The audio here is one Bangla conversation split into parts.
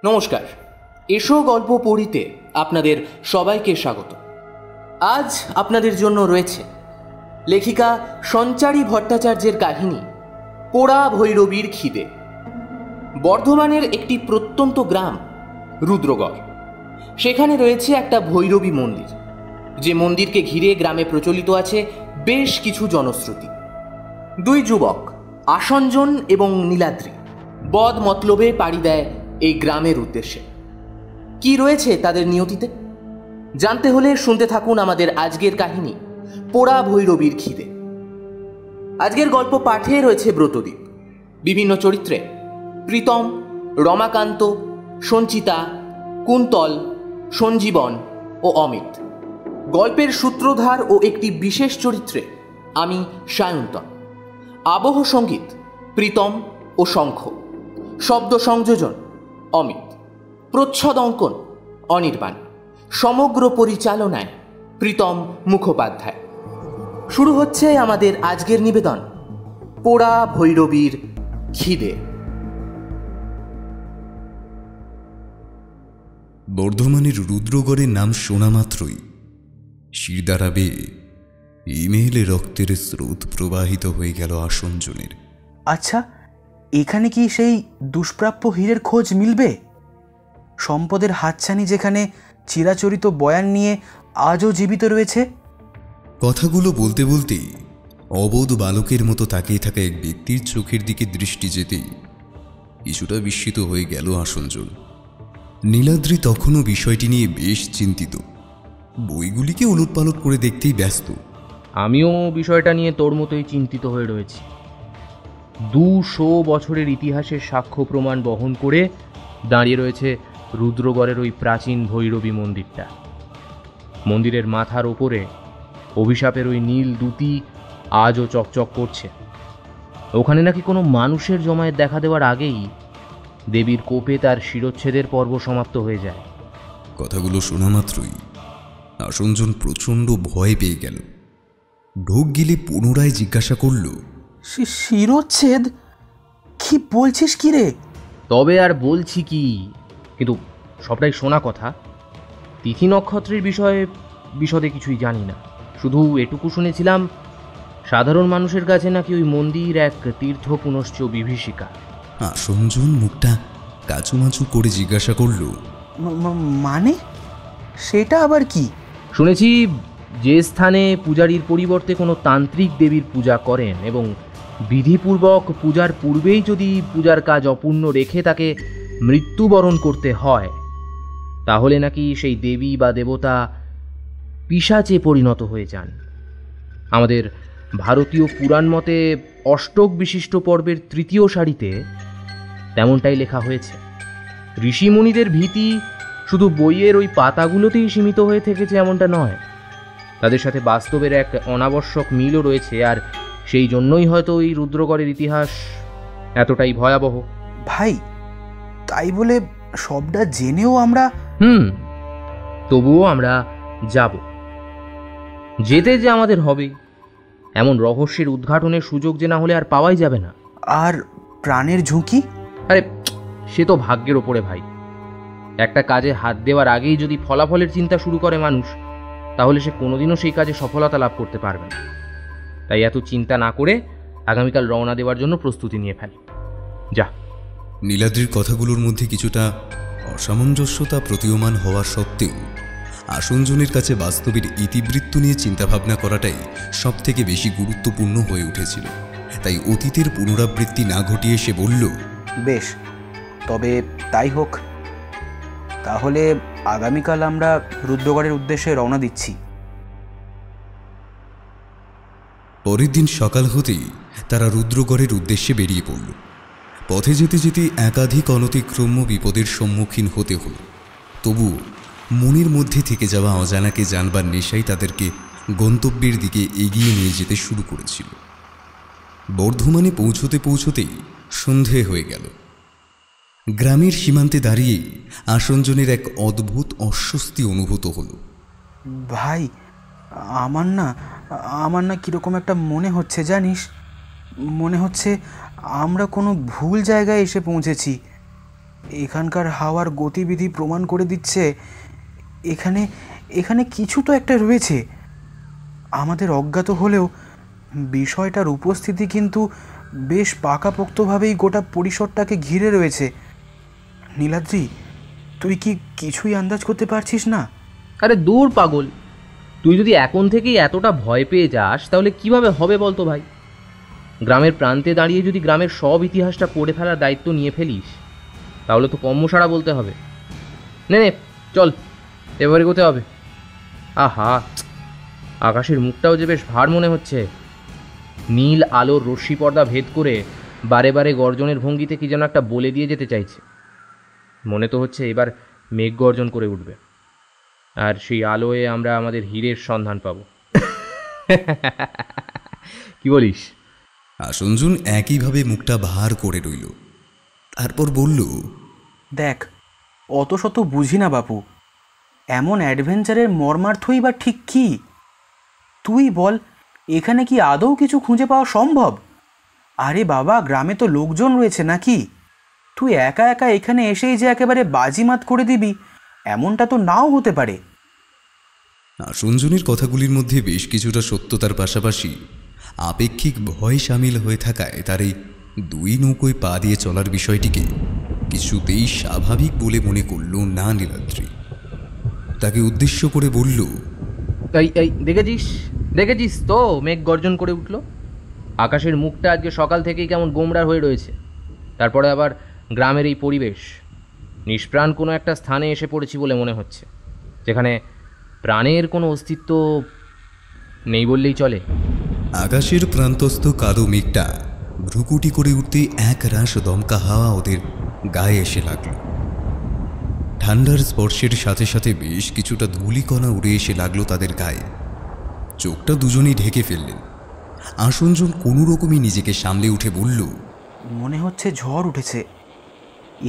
নমস্কার, এসো গল্প পড়িতে আপনাদের সবাইকে স্বাগত। আজ আপনাদের জন্য রয়েছে লেখিকা সঞ্চারী ভট্টাচার্যের কাহিনী পোড়া ভৈরবীর খিদে। বর্ধমানের একটি প্রত্যন্ত গ্রাম রুদ্রগড়। সেখানে রয়েছে একটা ভৈরবী মন্দির, যে মন্দিরকে ঘিরে গ্রামে প্রচলিত আছে বেশ কিছু জনশ্রুতি। দুই যুবক আসঞ্জন এবং নীলাদ্রি বদ মতলবে পাড়ি দেয় এই গ্রামের উদ্দেশ্যে। কি রয়েছে তাদের নিয়তিতে জানতে হলে শুনতে থাকুন আমাদের আজকের কাহিনী পোড়া ভৈরবীর খিদে। আজকের গল্প পাঠে রয়েছে ব্রতদীপ, বিভিন্ন চরিত্রে প্রীতম, রমাকান্ত, সঞ্চিতা, কুন্তল, সঞ্জীবন ও অমিত। গল্পের সূত্রধার ও একটি বিশেষ চরিত্রে আমি সায়ন্তন। আবহ সঙ্গীত প্রীতম ও শঙ্খ, শব্দ সংযোজন অমিত, প্রচ্ছদ অঙ্কন অনির্বাণ, সমগ্র পরিচালনায় প্রীতম মুখোপাধ্যায়। শুরু হচ্ছে আমাদের আজকের নিবেদন পোড়া ভৈরবীর খিদে। বর্ধমানের রুদ্রগড়ের নাম শোনা মাত্রই শিরদাঁড়া বেয়ে ইমেলে রক্তের স্রোত প্রবাহিত হয়ে গেল আসঞ্জনের। আচ্ছা, এখানে কি সেই দুষ্প্রাপ্য হীরের খোঁজ মিলবে? সম্পদের হাতছানি যেখানে চিরাচরিত বয়ান নিয়ে আজও জীবিত রয়েছে। কথাগুলো বলতে বলতেই অবোধ বালকের মতো তাকিয়ে থাকা এক ব্যক্তির চোখের দিকে দৃষ্টি যেতেই কিছুটা বিস্মিত হয়ে গেল আসঞ্জন। নীলাদ্রি তখনও বিষয়টি নিয়ে বেশ চিন্তিত, বইগুলিকে উলটপালট করে দেখতেই ব্যস্ত। আমিও বিষয়টা নিয়ে তোর মতোই চিন্তিত হয়ে রয়েছি। 200 বছরের ইতিহাসের সাক্ষ্য প্রমাণ বহন করে দাঁড়িয়ে রয়েছে রুদ্রগড়ের ওই প্রাচীন ভৈরবী মন্দিরটা। মন্দিরের মাথার ওপরে অভিশাপের ওই নীল দ্যুতি আজও চকচক করছে। ওখানে নাকি কোনো মানুষের জমায়েত দেখা দেওয়ার আগেই দেবীর কোপে তার শিরচ্ছেদের পর্ব সমাপ্ত হয়ে যায়। কথাগুলো শোনা মাত্রই আসঞ্জন প্রচণ্ড ভয় পেয়ে গেল। ঢোক গিলে পুনরায় জিজ্ঞাসা করল, শিরচ্ছেদ? কি বলছিস কি রে? তবে আর বলছি কি, কিন্তু সবটাই শোনা কথা। তিথি নক্ষত্রের বিষয়ে বিশদে কিছুই জানি না, শুধু এটুকু শুনেছিলাম সাধারণ মানুষের কাছে নাকি ওই মন্দির এক তীর্থ পুনশ্চ বিভীষিকা। আসঞ্জন মুখটা কাচুমাচু করে জিজ্ঞাসা করল, মানে সেটা আবার কি? শুনেছি যে স্থানে পূজারীর পরিবর্তে কোনো তান্ত্রিক দেবীর পূজা করেন এবং বিধিপূর্বক পূজার পূর্বেই যদি পূজার কাজ অপূর্ণ রেখে তাকে মৃত্যুবরণ করতে হয়, তাহলে নাকি সেই দেবী বা দেবতা পিশাচে পরিণত হয়ে যান। আমাদের ভারতীয় পুরাণ মতে অষ্টক বিশিষ্ট পর্বের 3য় সারিতে তেমনটাই লেখা হয়েছে। ঋষিমুনিদের ভীতি শুধু বইয়ের ওই পাতাগুলোতেই সীমিত হয়ে থেকেছে এমনটা নয়, তাদের সাথে বাস্তবের এক অনাবশ্যক মিলও রয়েছে। আর সেই জন্যই হয়তো ওই রুদ্রগড়ের ইতিহাস এতটাই ভয়াবহ। ভাই, তাই বলে সবটা জেনেও আমরা তবুও আমরা যাব, যেতে যে আমাদের হবে। এমন রহস্যের উদ্ঘাটনের সুযোগ যে না হলে আর পাওয়াই যাবে না। আর প্রাণের ঝুঁকি? আরে সে তো ভাগ্যের ওপরে ভাই। একটা কাজে হাত দেওয়ার আগেই যদি ফলাফলের চিন্তা শুরু করে মানুষ, তাহলে সে কোনোদিনও সেই কাজে সফলতা লাভ করতে পারবে না। তাই এত চিন্তা না করে আগামীকাল রওনা দেওয়ার জন্য প্রস্তুতি নিয়ে ফেলি। যা। নীলাদ্রির কথাগুলোর মধ্যে কিছুটা অসামঞ্জস্যতা প্রতীয়মান হওয়া সত্ত্বেও আসঞ্জনের কাছে বাস্তবের ইতিবৃত্ত নিয়ে চিন্তাভাবনা করাটাই সব থেকে বেশি গুরুত্বপূর্ণ হয়ে উঠেছিল। তাই অতীতের পুনরাবৃত্তি না ঘটিয়ে সে বলল, বেশ, তবে তাই হোক। তাহলে আগামীকাল আমরা রুদ্রগড়ের উদ্দেশ্যে রওনা দিচ্ছি। পরের দিন সকাল হতেই তারা রুদ্রগড়ের উদ্দেশ্যে বেরিয়ে পড়ল। পথে যেতে যেতে একাধিক অনতিক্রম্য বিপদের সম্মুখীন হতে হল, তবু মনের মধ্যে থেকে যাওয়া অজানাকে জানবার নেশাই তাদেরকে গন্তব্যের দিকে এগিয়ে নিয়ে যেতে শুরু করেছিল। বর্ধমানে পৌঁছতে পৌঁছতেই সন্ধে হয়ে গেল। গ্রামের সীমান্তে দাঁড়িয়ে আসঞ্জনের এক অদ্ভুত অস্বস্তি অনুভূত হলো। ভাই, আমার না কীরকম একটা মনে হচ্ছে জানিস। মনে হচ্ছে আমরা কোনো ভুল জায়গায় এসে পৌঁছেছি। এখানকার হাওয়ার গতিবিধি প্রমাণ করে দিচ্ছে এখানে এখানে কিছু তো একটা রয়েছে। আমাদের অজ্ঞাত হলেও বিষয়টার উপস্থিতি কিন্তু বেশ পাকাপোক্তভাবেই গোটা পরিসরটাকে ঘিরে রয়েছে। নীলাদ্রি, তুই কি কিছুই আন্দাজ করতে পারছিস না? আরে দূর পাগল, তুই যদি এখন থেকেই এতটা ভয় পেয়ে যাস তাহলে কিভাবে হবে বলতো ভাই? গ্রামের প্রান্তে দাঁড়িয়ে যদি গ্রামের সব ইতিহাসটা পড়ে ফেলার দায়িত্ব নিয়ে ফেলিস তাহলে তো কম্মসারা বলতে হবে। নে নে চল, এবারে কোথায় হবে। আহা, আকাশের মুখটাও যে বেশ ভার মনে হচ্ছে। নীল আলোর রশ্মি পর্দা ভেদ করে বারে বারে গর্জনের ভঙ্গিতে কি যেন একটা বলে দিয়ে যেতে চাইছে। মনে তো হচ্ছে এবার মেঘ গর্জন করে উঠবে, আর সেই আলোয় আমরা আমাদের হীরের সন্ধান পাব। কি বলিস? আসঞ্জন একইভাবে মুখটা ভার করে রইল, তারপর বলল, দেখ, অত শত বুঝি না বাপু, এমন অ্যাডভেঞ্চারের মর্মার্থই বা ঠিক কি? তুই বল, এখানে কি আদৌ কিছু খুঁজে পাওয়া সম্ভব? আরে বাবা, গ্রামে তো লোকজন রয়েছে নাকি? তুই একা একা এখানে এসেই যে একেবারে বাজিমাত করে দিবি এমনটা তো নাও হতে পারে। আসঞ্জনের কথাগুলির মধ্যে বেশ কিছুটা সত্যতার পাশাপাশি আপেক্ষিক ভয় সামিল হয়ে থাকায় তার এই দুই নৌকোয় পা দিয়ে চলার বিষয়টিকে কিছুতেই স্বাভাবিক বলে মনে করল না নীলাদ্রি। তাকে উদ্দেশ্য করে বলল, এই এই দেখেছিস দেখেছিস তো মেঘ গর্জন করে উঠল। আকাশের মুখটা আজকে সকাল থেকেই কেমন গোমড়া হয়ে রয়েছে। তারপরে আবার গ্রামের এই পরিবেশ, নিষ্প্রাণ কোনো একটা স্থানে এসে পড়েছি বলে মনে হচ্ছে, যেখানে প্রাণের কোনো অস্তিত্ব নেই বললেই চলে। আকাশের প্রান্তস্থ কালো মেঘটা ভ্রুকুটি করে উঠতে এক রাশ দমকা হাওয়া ওদের গায়ে এসে লাগল। ঠান্ডার স্পর্শের সাথে সাথে বেশ কিছুটা ধূলিকণা উড়ে এসে লাগলো তাদের গায়ে। চোখটা দুজনেই ঢেকে ফেললেন। আসঞ্জন কোনো রকমই নিজেকে সামলে উঠে বলল, মনে হচ্ছে ঝড় উঠেছে।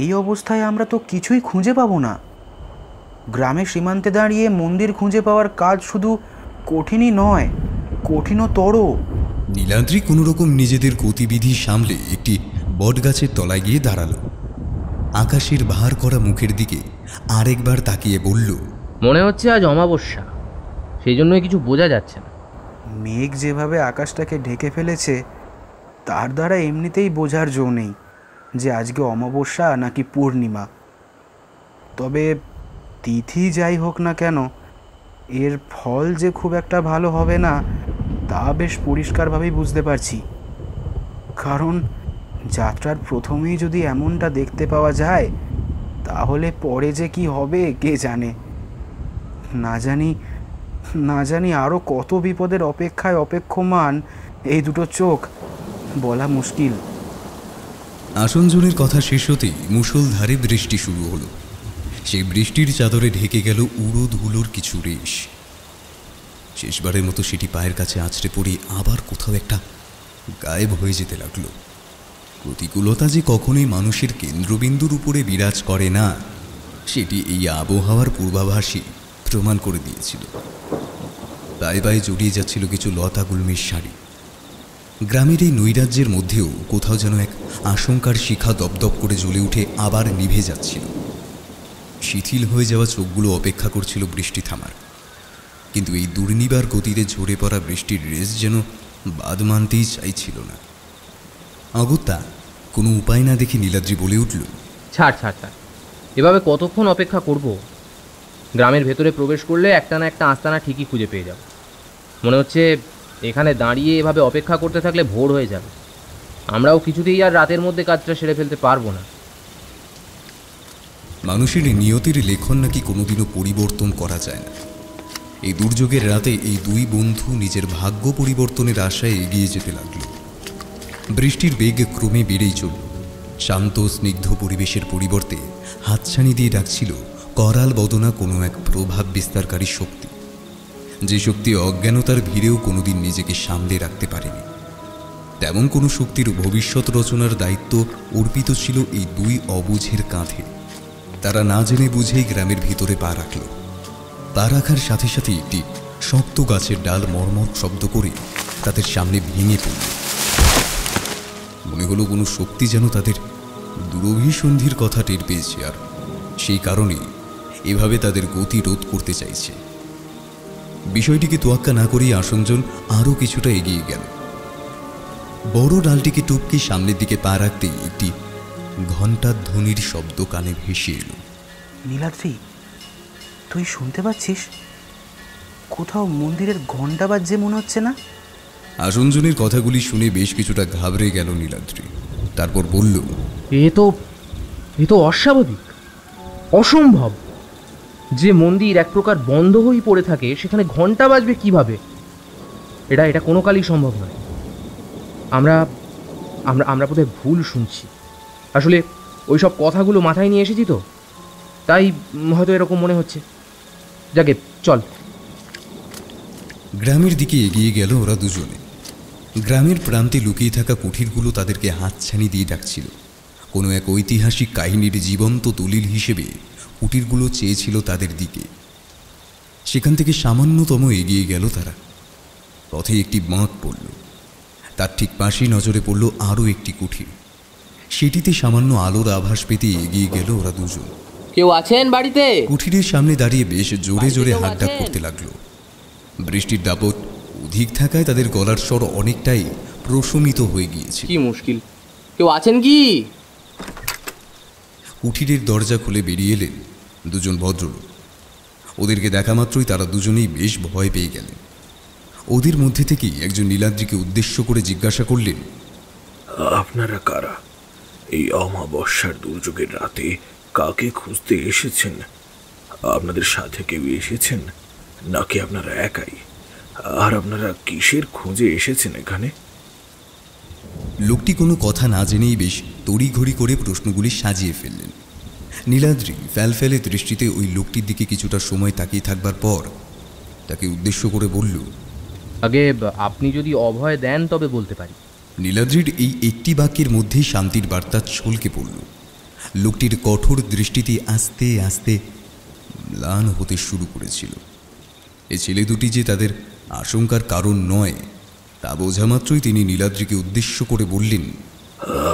এই অবস্থায় আমরা তো কিছুই খুঁজে পাবো না। গ্রামের সীমান্তে দাঁড়িয়ে মন্দির খুঁজে পাওয়ার কাজ শুধু কঠিনই নয়, কঠিনতর। নীলাদ্রি কোনো রকম নিজেদের গতিবিধি সামলে একটি বটগাছের তলায় গিয়ে দাঁড়ালো। আকাশের ভার করা মুখের দিকে আরেকবার তাকিয়ে বলল, মনে হচ্ছে আজ অমাবস্যা, সেই জন্যই কিছু বোঝা যাচ্ছে না। মেঘ যেভাবে আকাশটাকে ঢেকে ফেলেছে তার দ্বারা এমনিতেই বোঝার জো নেই যে আজকে অমাবস্যা নাকি পূর্ণিমা। তবে তিথি যাই হোক না কেন, এর ফল যে খুব একটা ভালো হবে না তা বেশ পরিষ্কারভাবেই বুঝতে পারছি। কারণ যাত্রার প্রথমেই যদি এমনটা দেখতে পাওয়া যায় তাহলে পরে যে কি হবে কে জানে। না জানি আরও কত বিপদের অপেক্ষায় অপেক্ষমান এই দুটো চোখ, বলা মুশকিল। আসঞ্জনের কথা শেষ হতেই মুষলধারে বৃষ্টি শুরু হলো। সেই বৃষ্টির চাদরে ঢেকে গেল উড়ো ধুলোর কিছু রেশ। শেষবারের মতো সেটি পায়ের কাছে আছড়ে পড়ে আবার কোথাও একটা গায়েব হয়ে যেতে লাগলো। প্রতিকূলতা যে কখনোই মানুষের কেন্দ্রবিন্দুর উপরে বিরাজ করে না, সেটি এই আবহাওয়ার পূর্বাভাসই প্রমাণ করে দিয়েছিল। পায়ে পায়ে জড়িয়ে যাচ্ছিল কিছু লতা গুল্মের শাড়ি। গ্রামের এই নৈরাজ্যের মধ্যেও কোথাও যেন এক আশঙ্কার শিখা দপদপ করে জ্বলে উঠে আবার নিভে যাচ্ছিল। শিথিল হয়ে যাওয়া চোখগুলো অপেক্ষা করছিল বৃষ্টি থামার, কিন্তু এই দুর্নিবার গতিতে ঝরে পড়া বৃষ্টির রেস যেন বাদ মানতেই চাইছিল না। অগত্যা কোনো উপায় না দেখে নীলাদ্রি বলে উঠল, ছাড় ছাড় ছাড়, এভাবে কতক্ষণ অপেক্ষা করব? গ্রামের ভেতরে প্রবেশ করলে একটা না একটা আস্তানা ঠিকই খুঁজে পেয়ে যাব। মনে হচ্ছে এখানে দাঁড়িয়ে এভাবে অপেক্ষা করতে থাকলে ভোর হয়ে যাবে। আমরাও কিছুতেই আর রাতের মধ্যে কাজটা সেরে ফেলতে পারবো না। মানুষের নিয়তির লেখন নাকি কোনোদিনও পরিবর্তন করা যায় না। এই দুর্যোগের রাতে এই দুই বন্ধু নিজের ভাগ্য পরিবর্তনের আশায় এগিয়ে যেতে লাগল। বৃষ্টির বেগ ক্রমে বেড়েই চলল। শান্ত স্নিগ্ধ পরিবেশের পরিবর্তে হাতছানি দিয়ে ডাকছিল করাল বদনা কোনো এক প্রভাব বিস্তারকারী শক্তি, যে শক্তি অজ্ঞানতার ভিড়েও কোনোদিন নিজেকে সামলে রাখতে পারেনি। তেমন কোনো শক্তির ভবিষ্যৎ রচনার দায়িত্ব অর্পিত ছিল এই দুই অবুঝের কাঁধে। তারা না জেনে বুঝেই গ্রামের ভিতরে পা রাখল। পা রাখার সাথে সাথে একটি শক্ত গাছের ডাল মর্মর শব্দ করে তাদের সামনে ভেঙে পড়ল। মনে হলো কোনো শক্তি যেন তাদের দুরভিসন্ধির কথা টের পেয়েছে, আর সেই কারণে এভাবে তাদের গতি রোধ করতে চাইছে। বিষয়টিকে তোয়াক্কা না করেই আসনজন আরও কিছুটা এগিয়ে গেল। বড় ডালটিকে টপকে সামনের দিকে পা রাখতেই একটি ঘণ্টার ধ্বনির শব্দ কানে ভেসে এলো। নীলাদ্রি, তুই শুনতে পাচ্ছিস? কোথাও মন্দিরের ঘণ্টা বাজছে মনে হচ্ছে না? আসনজনের কথাগুলি শুনে বেশ কিছুটা ঘাবড়ে গেল নীলাদ্রি। তারপর বলল, এ তো অস্বাভাবিক, অসম্ভব। যে মন্দির এক প্রকার বন্ধ হয়ে পড়ে থাকে সেখানে ঘন্টা বাজবে কিভাবে? এটা কোনো কালই সম্ভব নয়। আমরা আমরা আমরা বোধহয় ভুল শুনছি। আসলে ওই সব কথাগুলো মাথায় নিয়ে এসেছি তো, তাই হয়তো এরকম মনে হচ্ছে। যাকে চল। গ্রামের দিকে এগিয়ে গেল ওরা দুজনে। গ্রামের প্রান্তে লুকিয়ে থাকা কুঠিরগুলো তাদেরকে হাতছানি দিয়ে ডাকছিল। কোনো এক ঐতিহাসিক কাহিনীর জীবন্ত দলিল হিসেবে কুটিরগুলো চেয়েছিল তাদের দিকে। সেখান থেকে সামান্যতম এগিয়ে গেল তারা। পথে একটি বাঁক পড়ল। তার ঠিক পাশেই নজরে পড়ল আরও একটি কুঠির। সেটিতে সামান্য আলোর আভাস পেতে এগিয়ে গেল ওরা দুজন। কেউ আছেন বাড়িতে? কুঠিরের সামনে দাঁড়িয়ে বেশ জোরে জোরে হাঁকডাক করতে লাগলো। বৃষ্টির দাপট অধিক থাকায় তাদের গলার স্বর অনেকটাই প্রশমিত হয়ে গিয়েছে। কি মুশকিল, কেউ আছেন কি? কুঠিরের দরজা খুলে বেরিয়ে এলেন দুজন ভদ্রলোক। ওদেরকে দেখা মাত্রই তারা দুজনেই বেশ ভয় পেয়ে গেলেন। ওদের মধ্যে থেকেই একজন নীলাদ্রিকে উদ্দেশ্য করে জিজ্ঞাসা করলেন, আপনারা কারা? এই অমাবস্যার দুর্যোগের রাতে কাকে খুঁজতে এসেছেন? আপনাদের সাথে কেউ এসেছেন নাকি আপনারা একাই? আর আপনারা কিসের খোঁজে এসেছেন এখানে? লোকটি কোনো কথা না জেনেই বেশ তড়িঘড়ি করে প্রশ্নগুলি সাজিয়ে ফেললেন। নীলাদ্রি ফ্যালফ্যালে দৃষ্টিতে ওই লোকটির দিকে কিছুটা সময় তাকিয়ে থাকবার পর তাকে উদ্দেশ্য করে বলল, আগে আপনি যদি অভয় দেন তবে বলতে পারি। নীলাদ্রির এই একটি বাক্যের মধ্যেই শান্তির বার্তা ছলকে পড়ল। লোকটির কঠোর দৃষ্টিতে আস্তে আস্তে ম্লান হতে শুরু করেছিল। এ ছেলে দুটি যে তাদের আশঙ্কার কারণ নয় তা বোঝা মাত্রই তিনি নীলাদ্রিকে উদ্দেশ্য করে বললেন,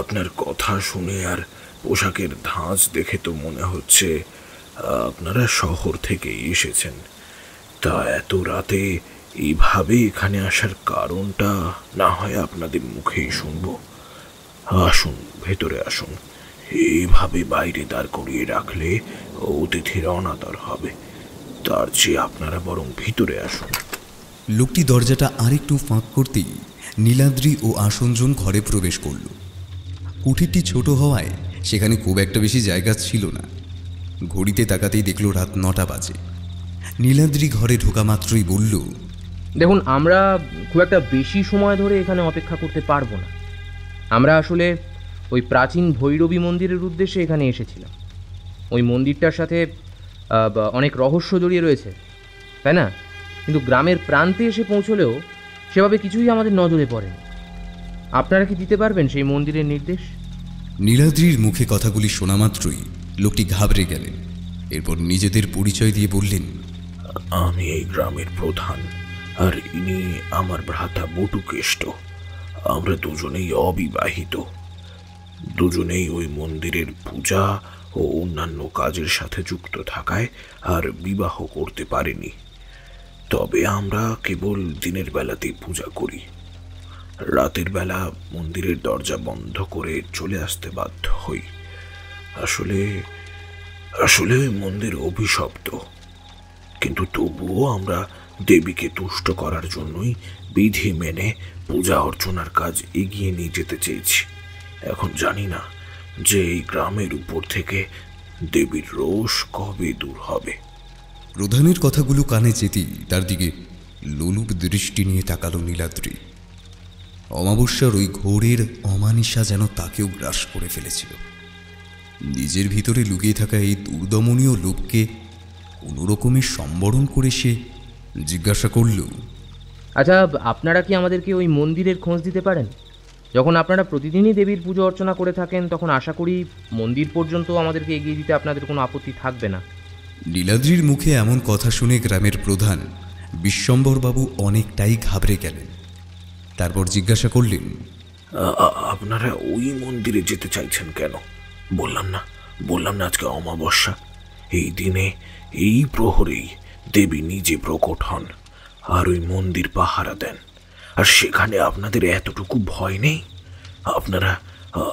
আপনার কথা শুনে আর পোশাকের ধাঁচ দেখে তো মনে হচ্ছে আপনারা শহর থেকে এসেছেন। তা এত রাতে এইভাবে এখানে আসার কারণটা না হয় আপনাদের মুখেই শুনব। আসুন, ভেতরে আসুন। এইভাবে বাইরে দাঁড় করিয়ে রাখলে অতিথির অনাদর হবে। তার চেয়ে আপনারা বরং ভিতরে আসুন। লোকটি দরজাটা আরেকটু ফাঁক করতেই নীলাদ্রি ও আসনজন ঘরে প্রবেশ করল। কুঠিরটি ছোট হওয়ায় সেখানে খুব একটা বেশি জায়গা ছিল না। ঘড়িতে তাকাতেই দেখল রাত 9টা বাজে। নীলাদ্রি ঘরে ঢোকা মাত্রই বলল, দেখুন, আমরা খুব একটা বেশি সময় ধরে এখানে অপেক্ষা করতে পারবো না। আমরা আসলে ওই প্রাচীন ভৈরবী মন্দিরের উদ্দেশ্যে এখানে এসেছিলাম। ওই মন্দিরটার সাথে অনেক রহস্য জড়িয়ে রয়েছে, তাই না? কিন্তু গ্রামের প্রান্তে এসে পৌঁছলেও সেভাবে কিছুই আমাদের নজরে পড়েনি। আপনারা কি দিতে পারবেন সেই মন্দিরের নির্দেশ? নীলাদ্রির মুখে কথাগুলি শোনা মাত্রই লোকটি ঘাবড়ে গেলেন। এরপর নিজেদের পরিচয় দিয়ে বললেন, আমি এই গ্রামের প্রধান, আর ইনি আমার ভ্রাতা বটুকেষ্ট। আমরা দুজনেই অবিবাহিত। দুজনেই ওই মন্দিরের পূজা ও অন্যান্য কাজের সাথে যুক্ত থাকায় আর বিবাহ করতে পারিনি। তবে আমরা কেবল দিনের বেলাতেই পূজা করি। রাতের বেলা মন্দিরের দরজা বন্ধ করে চলে আসতে বাধ্য হই। আসলে ওই মন্দির অভিশপ্ত, কিন্তু তবুও আমরা দেবীকে তুষ্ট করার জন্যই বিধি মেনে পূজা অর্চনার কাজ এগিয়ে নিয়ে যেতে চেয়েছি। এখন জানি না যে এই গ্রামের উপর থেকে দেবীর রোষ কবে দূর হবে। প্রধানের কথাগুলো কানে যেতেই তার দিকে লোলুপ দৃষ্টি নিয়ে তাকালো নীলাদ্রি। অমাবস্যার ওই ঘোরের অমানিসা যেন তাকেও গ্রাস করে ফেলেছিল। নিজের ভিতরে লুকিয়ে থাকা এই দুর্দমনীয় লোককে কোনো রকমের সম্বরণ করে সে জিজ্ঞাসা করল, আচ্ছা, আপনারা কি আমাদেরকে ওই মন্দিরের খোঁজ দিতে পারেন? যখন আপনারা প্রতিদিনই দেবীর পুজো অর্চনা করে থাকেন তখন আশা করি মন্দির পর্যন্ত আমাদেরকে এগিয়ে দিতে আপনাদের কোনো আপত্তি থাকবে না। নীলাদ্রির মুখে এমন কথা শুনে গ্রামের প্রধান বিশ্বম্বরবাবু অনেকটাই ঘাবড়ে গেলেন। তারপর জিজ্ঞাসা করলেন, আপনারা ওই মন্দিরে যেতে চাইছেন কেন? বললাম না আজকে অমাবস্যা। এই দিনে এই প্রহরেই দেবী নিজে প্রকট হন আর ওই মন্দির পাহারা দেন। আর সেখানে আপনাদের এতটুকু ভয় নেই?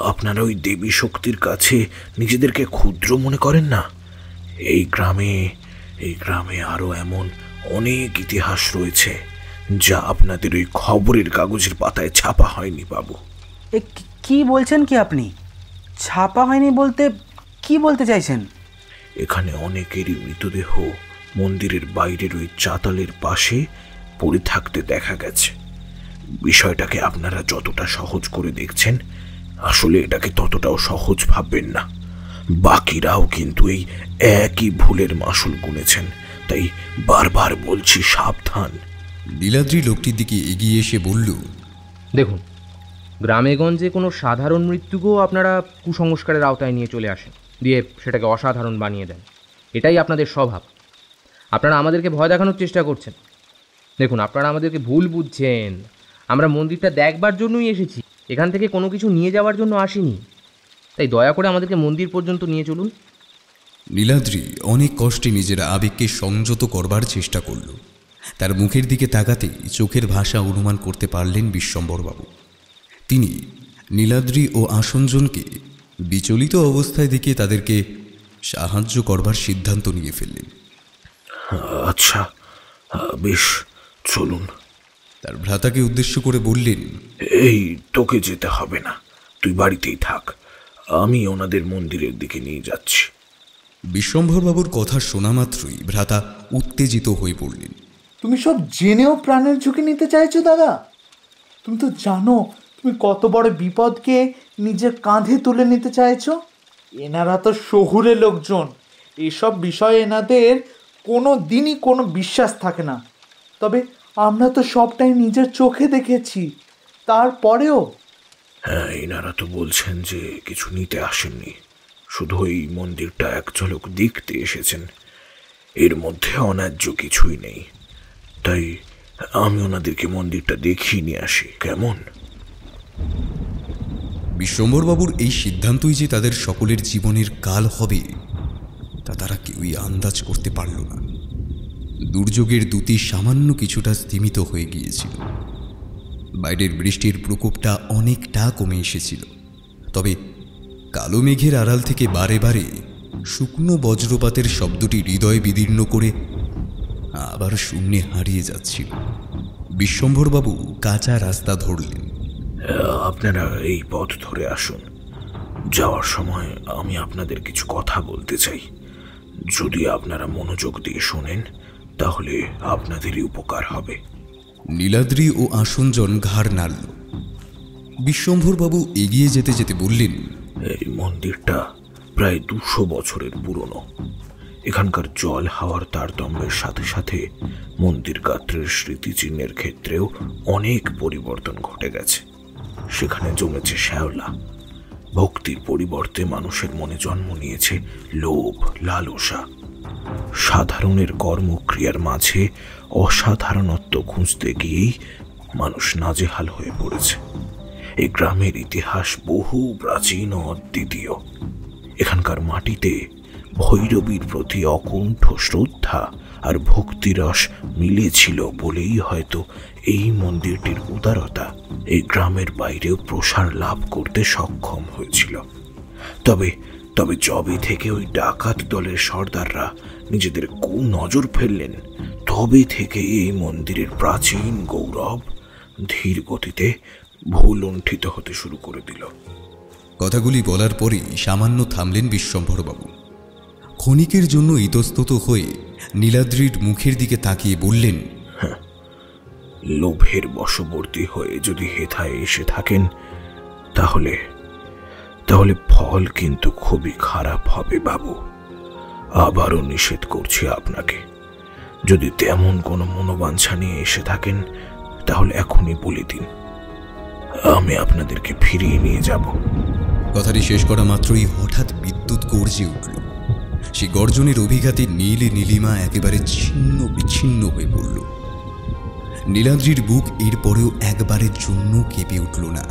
আপনারা ওই দেবী শক্তির কাছে নিজেদেরকে ক্ষুদ্র মনে করেন না? এই গ্রামে আরো এমন অনেক ইতিহাস রয়েছে যা আপনাদের ওই খবরের কাগজের পাতায় ছাপা হয়নি বাবু। কি বলছেন কি আপনি? ছাপা হয়নি বলতে কি বলতে চাইছেন? এখানে অনেকেরই মৃতদেহ মন্দিরের বাইরের ওই চাতালের পাশে পড়ে থাকতে দেখা গেছে। বিষয়টাকে আপনারা যতটা সহজ করে দেখছেন, আসলে এটাকে ততটাও সহজ ভাববেন না। বাকিরাও কিন্তু এই একই ভুলের মাসুল গুনেছেন, তাই বারবার বলছি সাবধান। নীলাদ্রি লোকটির দিকে এগিয়ে এসে বলল, দেখুন, গ্রামেগঞ্জে কোনো সাধারণ মৃত্যুকেও আপনারা কুসংস্কারের আওতায় নিয়ে চলে আসেন, দিয়ে সেটাকে অসাধারণ বানিয়ে দেন। এটাই আপনাদের স্বভাব। আপনারা আমাদেরকে ভয় দেখানোর চেষ্টা করছেন। দেখুন, আপনারা আমাদেরকে ভুল বুঝছেন। আমরা মন্দিরটা দেখবার জন্যই এসেছি, এখান থেকে কোনো কিছু নিয়ে যাওয়ার জন্য আসিনি। তাই দয়া করে আমাদেরকে মন্দির পর্যন্ত নিয়ে চলুন। নীলাদ্রি অনেক কষ্টে নিজের আবেগকে সংযত করবার চেষ্টা করল। তার মুখের দিকে তাকাতেই চোখের ভাষা অনুমান করতে পারলেন বিশ্বম্বরবাবু। তিনি নীলাদ্রি ও আসনজনকে বিচলিত অবস্থায় দেখে তাদেরকে সাহায্য করবার সিদ্ধান্ত নিয়ে ফেললেন। আচ্ছা, বেশ, চলুন। তার ভ্রাতাকে উদ্দেশ্য করে বললেন, এই তোকে যেতে হবে না, তুই বাড়িতেই থাক, আমি ওনাদের মন্দিরের দিকে নিয়ে যাচ্ছি। বিশ্বম্ভরবাবুর কথা শোনা মাত্রই ভ্রাতা উত্তেজিত হয়ে পড়লেন। তুমি সব জেনেও প্রাণের ঝুঁকি নিতে চাইছো দাদা? তুমি তো জানো তুমি কত বড় বিপদকে নিজের কাঁধে তুলে নিতে চাইছো। এনারা তো শহুরে লোকজন, এসব বিষয়ে এনাদের কোনো দিনই কোনো বিশ্বাস থাকে না। তবে আমরা তো সবটাই নিজের চোখে দেখেছি, তারপরেও। হ্যাঁ, এনারা তো বলছেন যে কিছু নিতে আসেননি, শুধু এই মন্দিরটা এক ঝলক দেখতে এসেছেন। এর মধ্যে অন্যায্য কিছুই নেই, তাই আমি ওনাদেরকে মন্দিরটা দেখিয়ে নিয়ে আসি, কেমন? বিশ্বম্বরবাবুর এই সিদ্ধান্তই যে তাদের সকলের জীবনের কাল হবে তা তারা কেউই আন্দাজ করতে পারল না। দুর্যোগের দ্যুতি সামান্য কিছুটা স্তিমিত হয়ে গিয়েছিল। বাইরের বৃষ্টির প্রকোপটা অনেকটা কমে এসেছিল, তবে কালো মেঘের আড়াল থেকে বারে বারে শুকনো বজ্রপাতের শব্দটি হৃদয় বিদীর্ণ করে আবার শূন্যে হারিয়ে যাচ্ছিল। বিশ্বম্ভরবাবু কাঁচা রাস্তা ধরলেন। আপনারা এই পথ ধরে আসুন। যাওয়ার সময় আমি আপনাদের কিছু কথা বলতে চাই। যদি আপনারা মনোযোগ দিয়ে শোনেন তাহলে আপনাদেরই উপকার হবে। নীলাদ্রি ও আসনজন ঘাড় নাড়ল। বিশ্বম্ভরবাবু এগিয়ে যেতে যেতে বললেন, এই মন্দিরটা প্রায় 200 বছরের পুরনো। এখানকার জল হাওয়ার তারতম্যের সাথে সাথে মন্দির গাত্রের স্মৃতিচিহ্নের ক্ষেত্রেও অনেক পরিবর্তন ঘটে গেছে। সেখানে জমেছে শ্যাওলা। ভক্তির পরিবর্তে মানুষের মনে জন্ম নিয়েছে লোভ, লালসা। সাধারণের কর্মক্রিয়ার মাঝে অসাধারণত্ব খুঁজতে গিয়েই মানুষ নাজেহাল হয়ে পড়েছে। এই গ্রামের ইতিহাস বহু প্রাচীন ও অদ্বিতীয়। এখানকার মাটিতে ভৈরবীর প্রতি অকুণ্ঠ শ্রদ্ধা আর ভক্তিরস মিলেছিল বলেই হয়তো এই মন্দিরটির উদারতা এই গ্রামের বাইরেও প্রসার লাভ করতে সক্ষম হয়েছিল। তবে যবে থেকে ওই ডাকাত দলের সর্দাররা নিজেদের কুনজর ফেললেন, তবে থেকে এই মন্দিরের প্রাচীন গৌরব ধীর গতিতে ভুলুণ্ঠিত হতে শুরু করে দিল। কথাগুলি বলার পরেই সামান্য থামলেন বিশ্বম্ভরবাবু। ক্ষণিকের জন্য ইতস্তত হয়ে নীলাদ্রির মুখের দিকে তাকিয়ে বললেন, লোভের বশবর্তী হয়ে যদি হেথায় এসে থাকেন তাহলে ফল কিন্তু খুবই খারাপ হবে বাবু। আবারও নিষেধ করছি আপনাকে, যদি তেমন কোনো মনোবাঞ্ছা নিয়ে এসে থাকেন তাহলে এখনই বলে দিন, আমি আপনাদেরকে ফিরিয়ে নিয়ে যাব। কথাটি শেষ করা মাত্রই হঠাৎ বিদ্যুৎ গর্জে উঠল। সে গর্জনের অভিঘাতে নীলে নীলিমা একেবারে ছিন্ন বিচ্ছিন্ন হয়ে পড়ল। নীলাদ্রির বুক এরপরেও একবারের জন্য কেঁপে উঠল না।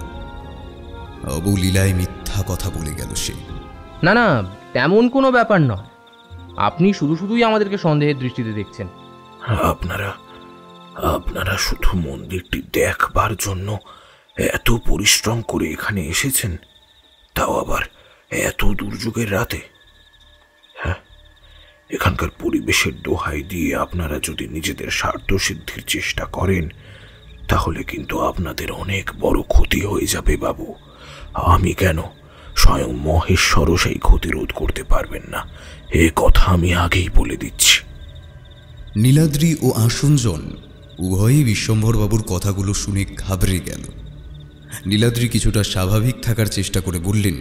অবলীলায় মিথ্যা কথা বলে গেল সে। না না, তেমন কোনো ব্যাপার নয়। আপনি শুধু শুধুই আমাদেরকে সন্দেহের দৃষ্টিতে দেখছেন। আপনারা শুধু মন্দিরটি দেখবার জন্য এত পরিশ্রম করে এখানে এসেছেন, তাও আবার এত দুর্যোগের রাতে। হ্যাঁ, এখানকার পরিবেশের দোহাই দিয়ে আপনারা যদি নিজেদের স্বার্থ সিদ্ধির চেষ্টা করেন, তাহলে কিন্তু আপনাদের অনেক বড় ক্ষতি হয়ে যাবে বাবু। আমি কেন, স্বয়ং মহেশ্বরও সেই ক্ষতি রোধ করতে পারবেন না, এ কথা আমি আগেই বলে দিচ্ছি। নীলাদ্রি ও আসঞ্জন উভয়ই বিশ্বম্ভরবাবুর কথাগুলো শুনে ঘাবড়ে গেল। নীলাদ্রি কিছুটা স্বাভাবিক থাকার চেষ্টা করে বললেন,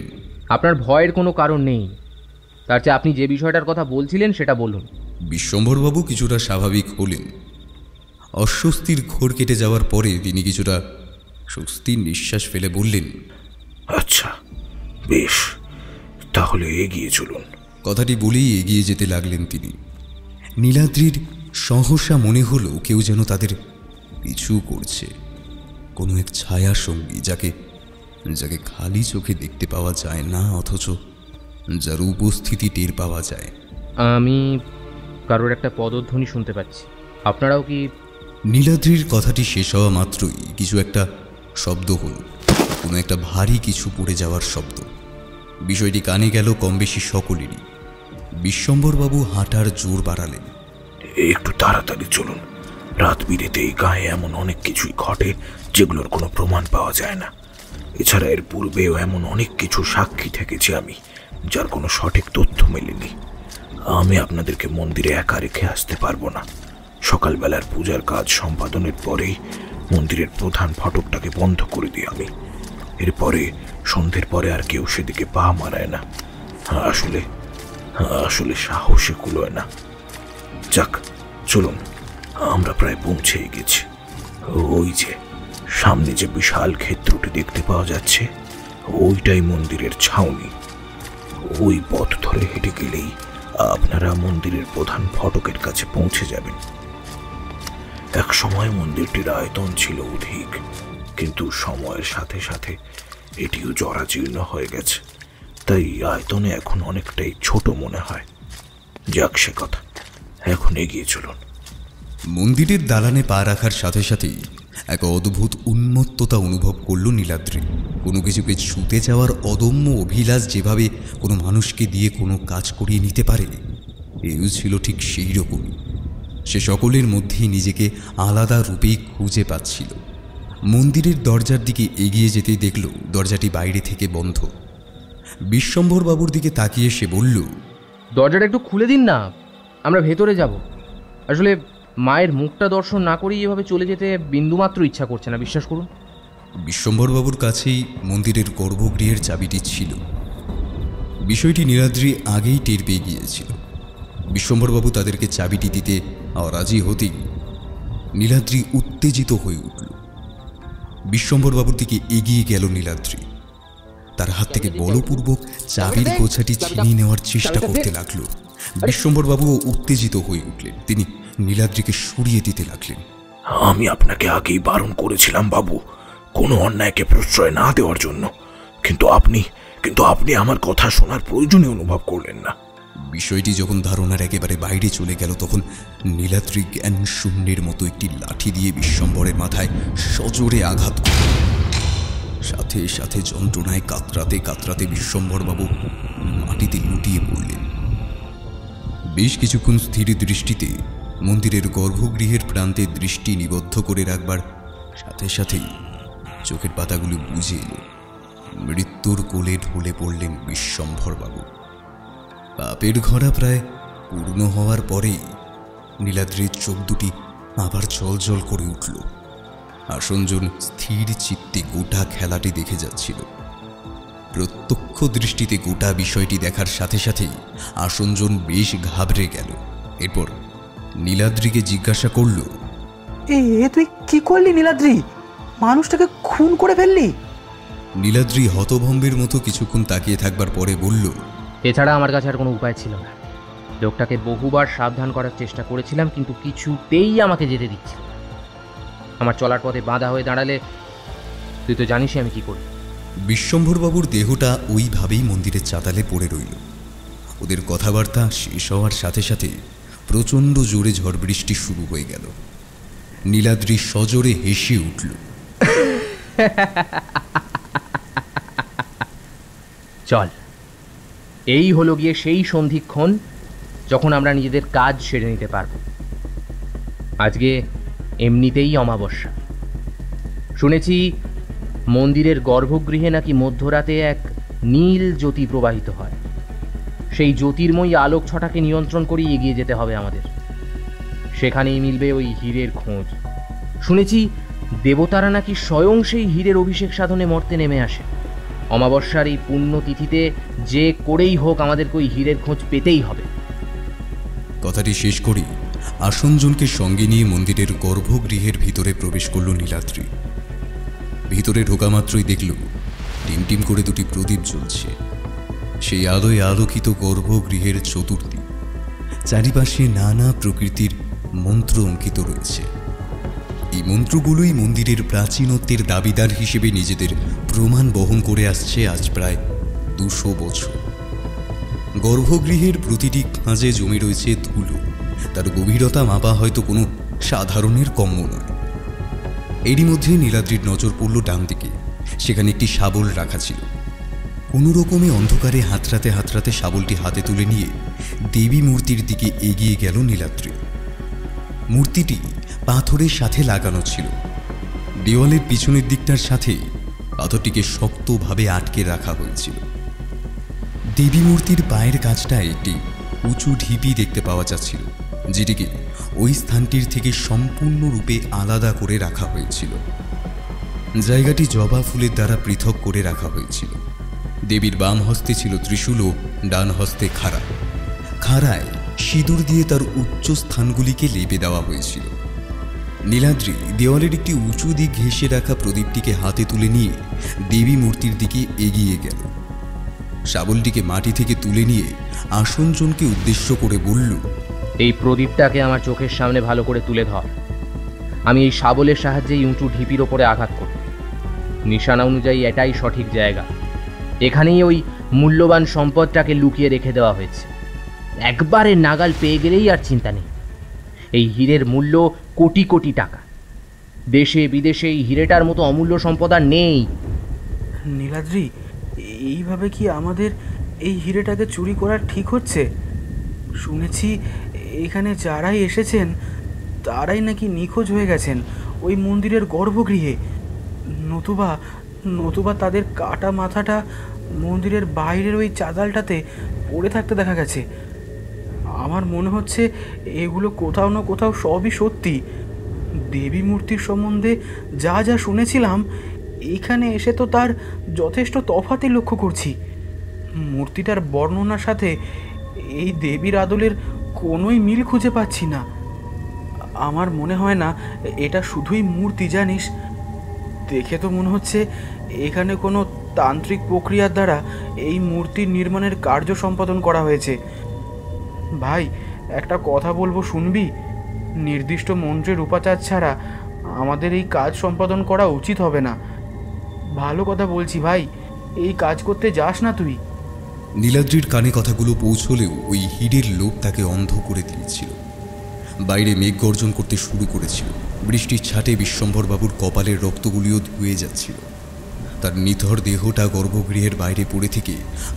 আপনার ভয়ের কোনো কারণ নেই। তার চেয়ে আপনি যে বিষয়টার কথা বলছিলেন সেটা বলুন। বিশ্বম্ভরবাবু কিছুটা স্বাভাবিক হলেন। অস্বস্তির ঘোর কেটে যাওয়ার পরে তিনি কিছুটা স্বস্তির নিঃশ্বাস ফেলে বললেন, আচ্ছা বেশ, তাহলে এগিয়ে চলুন। কথাটি বলেই এগিয়ে যেতে লাগলেন তিনি। নীলাদ্রির সহসা মনে হলো কেউ যেন তাদের পিছু করছে, কোনো এক ছায়া সঙ্গী, যাকে যাকে খালি চোখে দেখতে পাওয়া যায় না, অথচ যার উপস্থিতি টের পাওয়া যায়। আমি কারোর একটা পদধ্বনি শুনতে পাচ্ছি। আপনারাও কি? নীলাদ্রির কথাটি শেষ হওয়া মাত্রই কিছু একটা শব্দ হলো, কোনো একটা ভারী কিছু পড়ে যাওয়ার শব্দ। বিষয়টি কানে গেল কম বেশি সকলেরই। বিশ্বম্ভরবাবু হাঁটার জোর বাড়ালেন। একটু তাড়াতাড়ি চলুন, রাত বিরেতে এই গায়ে এমন অনেক কিছুই ঘটে যেগুলোর কোনো প্রমাণ পাওয়া যায় না। এছাড়া এর পূর্বেও এমন অনেক কিছু সাক্ষী থেকেছি আমি, যার কোনো সঠিক তথ্য মেলেনি। আমি আপনাদেরকে মন্দিরে একা রেখে আসতে পারবো না। সকালবেলার পূজার কাজ সম্পাদনের পরেই মন্দিরের প্রধান ফটকটাকে বন্ধ করে দিই আমি। এরপরে সন্ধ্যের পরে আর কেউ সেদিকে পা মারায় না। আসলে সাহসে কুলোয় না। যাক চলুন, আমরা প্রায় পৌঁছেই গেছি। ওই যে সামনে যে বিশাল ক্ষেত্রটি দেখতে পাওয়া যাচ্ছে, ওইটাই মন্দিরের ছাউনি। ওই পথ ধরে হেঁটে গেলেই আপনারা মন্দিরের প্রধান ফটকের কাছে পৌঁছে যাবেন। এক সময় মন্দিরটির আয়তন ছিল অধিক, কিন্তু সময়ের সাথে সাথে এটিও জরাজীর্ণ হয়ে গেছে, তাই আয়তনে এখন অনেকটাই ছোট মনে হয়। যাক সে কথা, এখন এগিয়ে চলুন। মন্দিরের দালানে পা রাখার সাথে সাথেই এক অদ্ভুত উন্মত্ততা অনুভব করল নীলাদ্রি। কোনো কিছুকে ছুতে যাওয়ার অদম্য অভিলাষ যেভাবে কোনো মানুষকে দিয়ে কোনো কাজ করিয়ে নিতে পারে, এও ছিল ঠিক সেই রকমই। সে সকলের মধ্যেই নিজেকে আলাদা রূপেই খুঁজে পাচ্ছিল। মন্দিরের দরজার দিকে এগিয়ে যেতেই দেখল দরজাটি বাইরে থেকে বন্ধ। বিশ্বম্ভরবাবুর দিকে তাকিয়ে সে বলল, দরজাটা একটু খুলে দিন না, আমরা ভেতরে যাব। আসলে মায়ের মুখটা দর্শন না করেই এভাবে চলে যেতে বিন্দুমাত্র ইচ্ছা করছে না, বিশ্বাস করুন। বিশ্বম্ভরবাবুর কাছেই মন্দিরের গর্ভগৃহের চাবিটি ছিল। বিষয়টি নীলাদ্রি আগেই টের পেয়ে গিয়েছিল। বিশ্বম্ভরবাবু তাদেরকে চাবিটি দিতে অরাজি হতেই নীলাদ্রি উত্তেজিত হয়ে উঠল। বিশ্বম্ভরবাবুর দিকে এগিয়ে গেল নীলাদ্রি। তার হাত থেকে বলপূর্বক চাবির গোছাটি ছিনিয়ে নেওয়ার চেষ্টা করতে লাগলো। বিশ্বম্ভরবাবুও উত্তেজিত হয়ে উঠলেন। তিনি নীলাদ্রিকে সরিয়ে দিতে লাগলেন। আমি আপনাকে আগেই বারণ করেছিলাম বাবু, কোনো অন্যায়কে প্রশ্রয় না দেওয়ার জন্য, কিন্তু আপনি আমার কথা শোনার প্রয়োজনই অনুভব করলেন না। বিষয়টি যখন ধারণার একেবারে বাইরে চলে গেল, তখন নীলাদ্রি জ্ঞান শূন্যের মতো একটি লাঠি দিয়ে বিশ্বম্ভরের মাথায় সজোরে আঘাত করল। সাথে সাথে যন্ত্রণায় কাতরাতে কাতরাতে বিশ্বম্ভরবাবু মাটিতে লুটিয়ে পড়লেন। বেশ কিছুক্ষণ স্থির দৃষ্টিতে মন্দিরের গর্ভগৃহের প্রান্তে দৃষ্টি নিবদ্ধ করে রাখবার সাথে সাথেই চোখের পাতাগুলি বুঝে এলো। মৃত্যুর কোলে ঢলে পড়লেন বিশ্বম্ভরবাবু। পাপের ঘোড়া প্রায় পূর্ণ হওয়ার পরেই নীলাদ্রির চোখ দুটি আবার জলজল করে উঠল। আসঞ্জন স্থির চিত্তে গোটা খেলাটি দেখে যাচ্ছিল। প্রত্যক্ষ দৃষ্টিতে গোটা বিষয়টি দেখার সাথে সাথেই আসঞ্জন বেশ ঘাবড়ে গেল। এরপর নীলাদ্রিকে জিজ্ঞাসা করল, এ তুই কি করলি নীলাদ্রি? মানুষটাকে খুন করে ফেললি? নীলাদ্রি হতভম্বের মতো কিছুক্ষণ তাকিয়ে থাকবার পরে বলল, এছাড়া আমার কাছে আর কোনো উপায় ছিল না। লোকটাকে বহুবার সাবধান করার চেষ্টা করেছিলাম, কিন্তু কিছুতেই আমাকে যেতে দিচ্ছিল না। আমার চলার পথে বাধা হয়ে দাঁড়ালে তুই তো জানিসই আমি কি করি। বিশ্বম্ভরবাবুর দেহটা ওইভাবেই মন্দিরের চাতালে পড়ে রইল। ওদের কথাবার্তা শেষ হওয়ার সাথে সাথে প্রচণ্ড জোরে ঝড় বৃষ্টি শুরু হয়ে গেল। নীলাদ্রি সজোরে হেসে উঠল। চল, এই হলো গিয়ে সেই সন্ধিক্ষণ যখন আমরা নিজেদের কাজ সেরে নিতে পারব। আজকে এমনিতেই অমাবস্যা। শুনেছি মন্দিরের গর্ভগৃহে নাকি মধ্যরাতে এক নীল জ্যোতি প্রবাহিত হয়। সেই জ্যোতির্ময়ী আলোক ছটাকে নিয়ন্ত্রণ করেই এগিয়ে যেতে হবে আমাদের। সেখানেই মিলবে ওই হীরের খোঁজ। শুনেছি দেবতারা নাকি স্বয়ং সেই হীরের অভিষেক সাধনে মর্তে নেমে আসে। অমাবস্যার এই পুণ্যতিথিতে যে করেই হোক আমাদেরকে ওই হীরের খোঁজ পেতেই হবে। কথাটি শেষ করি আসনজনকে সঙ্গে নিয়ে মন্দিরের গর্ভগৃহের ভিতরে প্রবেশ করল নীলাদ্রি। ভিতরে ঢোকা মাত্রই দেখল টিমটিম করে দুটি প্রদীপ জ্বলছে। সেই আলোয় আলোকিত গর্ভগৃহের চতুর্দিক, চারিপাশে নানা প্রকৃতির মন্ত্র অঙ্কিত রয়েছে। এই মন্ত্রগুলোই মন্দিরের প্রাচীনত্বের দাবিদার হিসেবে নিজেদের প্রমাণ বহন করে আসছে আজ প্রায় 200 বছর। গর্ভগৃহের প্রতিটি খাঁজে জমে রয়েছে ধুলো। তার গভীরতা মাপা হয়তো কোনো সাধারণের কম্য নয়। এরই মধ্যে নীলাদ্রির নজর পড়ল ডান দিকে। সেখানে একটি শাবল রাখা ছিল। কোনো রকমে অন্ধকারে হাতড়াতে হাতড়াতে শাবলটি হাতে তুলে নিয়ে দেবী মূর্তির দিকে এগিয়ে গেল নীলাদ্রি। মূর্তিটি পাথরের সাথে লাগানো ছিল। দেওয়ালের পিছনের দিকটার সাথে পাথরটিকে শক্তভাবে আটকে রাখা হয়েছিল। দেবী মূর্তির পায়ের কাছটায় একটি উঁচু ঢিপি দেখতে পাওয়া যাচ্ছিল, যেটিকে ওই স্থানটির থেকে সম্পূর্ণরূপে আলাদা করে রাখা হয়েছিল। জায়গাটি জবা ফুলের দ্বারা পৃথক করে রাখা হয়েছিল। দেবীর বাম হস্তে ছিল ত্রিশূল ও ডান হস্তে খাড়া। খাড়ায় সিঁদুর দিয়ে তার উচ্চ স্থানগুলিকে লেপে দেওয়া হয়েছিল। নীলাদ্রি দেওয়ালের একটি উঁচু দিক ঘেঁষে রাখা প্রদীপটিকে হাতে তুলে নিয়ে দেবী মূর্তির দিকে এগিয়ে গেল। শাবলটিকে মাটি থেকে তুলে নিয়ে আসনজনকে উদ্দেশ্য করে বলল, এই প্রদীপটাকে আমার চোখের সামনে ভালো করে তুলে ধর। আমি এই শাবলের সাহায্যেই উঁচু ঢিপির ওপরে আঘাত করব। নিশানা অনুযায়ী এটাই সঠিক জায়গা। এখানেই ওই মূল্যবান সম্পদটাকে লুকিয়ে রেখে দেওয়া হয়েছে। একবারে নাগাল পেয়ে গেলেই আর চিন্তা নেই। এই হীরের মূল্য কোটি কোটি টাকা। দেশে বিদেশে এই হীরেটার মতো অমূল্য সম্পদ আর নেই। নীলাদ্রি, এইভাবে কি আমাদের এই হীরেটাকে চুরি করা ঠিক হচ্ছে? শুনেছি এখানে যারাই এসেছেন তারাই নাকি নিখোঁজ হয়ে গেছেন ওই মন্দিরের গর্ভগৃহে। নতুবা তাদের কাটা মাথাটা মন্দিরের বাইরের ওই চাতালটাতে পড়ে থাকতে দেখা গেছে। আমার মনে হচ্ছে এগুলো কোথাও না কোথাও সবই সত্যি। দেবী মূর্তির সম্বন্ধে যা যা শুনেছিলাম, এখানে এসে তো তার যথেষ্ট তফাৎই লক্ষ্য করছি। মূর্তিটার বর্ণনার সাথে এই দেবীর আদলের কোনোই মিল খুঁজে পাচ্ছি না। আমার মনে হয় না এটা শুধুই মূর্তি, জানিস। দেখে তো মনে হচ্ছে এখানে কোনো তান্ত্রিক প্রক্রিয়ার দ্বারা এই মূর্তির নির্মাণের কার্য সম্পাদন করা হয়েছে। ভাই, একটা কথা বলবো, শুনবি? নির্দিষ্ট মন্ত্রের উপাচার ছাড়া আমাদের এই কাজ সম্পাদন করা উচিত হবে না। ভালো কথা বলছি ভাই, এই কাজ করতে যাস না তুই। নীলাদ্রির কানে কথাগুলো পৌঁছলেও ওই হীরের লোভ তাকে অন্ধ করে দিয়েছিল। বাইরে মেঘ গর্জন করতে শুরু করেছিল। বৃষ্টির ছাটে বিশ্বম্ভরবাবুর কপালের রক্তগুলিও ধুয়ে যাচ্ছিল। তার নিথর দেহটা গর্ভগৃহের বাইরে পড়ে থেকে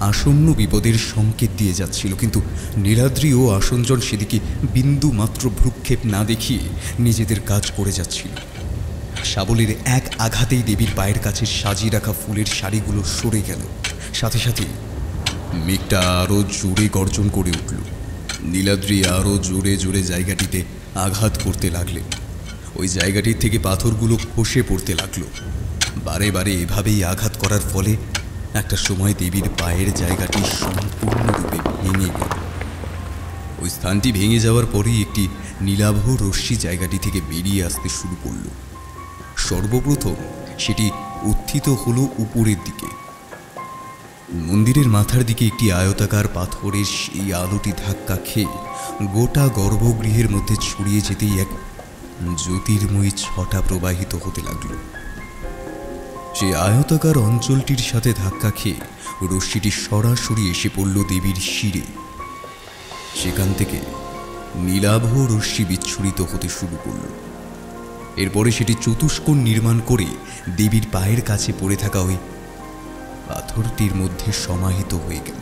আসন্ন বিপদের সংকেত দিয়ে যাচ্ছিল, কিন্তু নীলাদ্রি ও আসনজন সেদিকে বিন্দু মাত্র ভ্রুক্ষেপ না দেখিয়ে নিজেদের কাজ করে যাচ্ছিল। শাবলের এক আঘাতেই দেবীর পায়ের কাছে সাজিয়ে রাখা ফুলের শাড়িগুলো সরে গেল। সাথে সাথে মেঘটা আরও জোরে গর্জন করে উঠল। নীলাদ্রি আরও জোরে জোরে জায়গাটিতে আঘাত করতে লাগলেন। ওই জায়গাটির থেকে পাথরগুলো খসে পড়তে লাগলো। বারে বারে এভাবেই আঘাত করার ফলে একটা সময় দেবীর পায়ের জায়গাটি সম্পূর্ণরূপে ভেঙে গেল। ওই স্থানটি ভেঙে যাওয়ার পরেই একটি নীলাভ রশ্মি জায়গাটি থেকে বেরিয়ে আসতে শুরু করল। সর্বপ্রথম সেটি উত্থিত হলো উপরের দিকে। মন্দিরের মাথার দিকে একটি আয়তাকার পাথরের সেই আলোটি ধাক্কা খেয়ে গোটা গর্ভগৃহের মধ্যে ছড়িয়ে যেতেই এক জ্যোতির্ময়ী ছটা প্রবাহিত হতে লাগলো। সেই আয়তাকার অঞ্চলটির সাথে ধাক্কা খেয়ে রশ্মিটি সরাসরি এসে পড়ল দেবীর শিরে। সেখান থেকে নীলাভ রশ্মি বিচ্ছুরিত হতে শুরু করল। এরপরে সেটি চতুষ্কোণ নির্মাণ করে দেবীর পায়ের কাছে পড়ে থাকা ওই পাথরটির মধ্যে সমাহিত হয়ে গেল।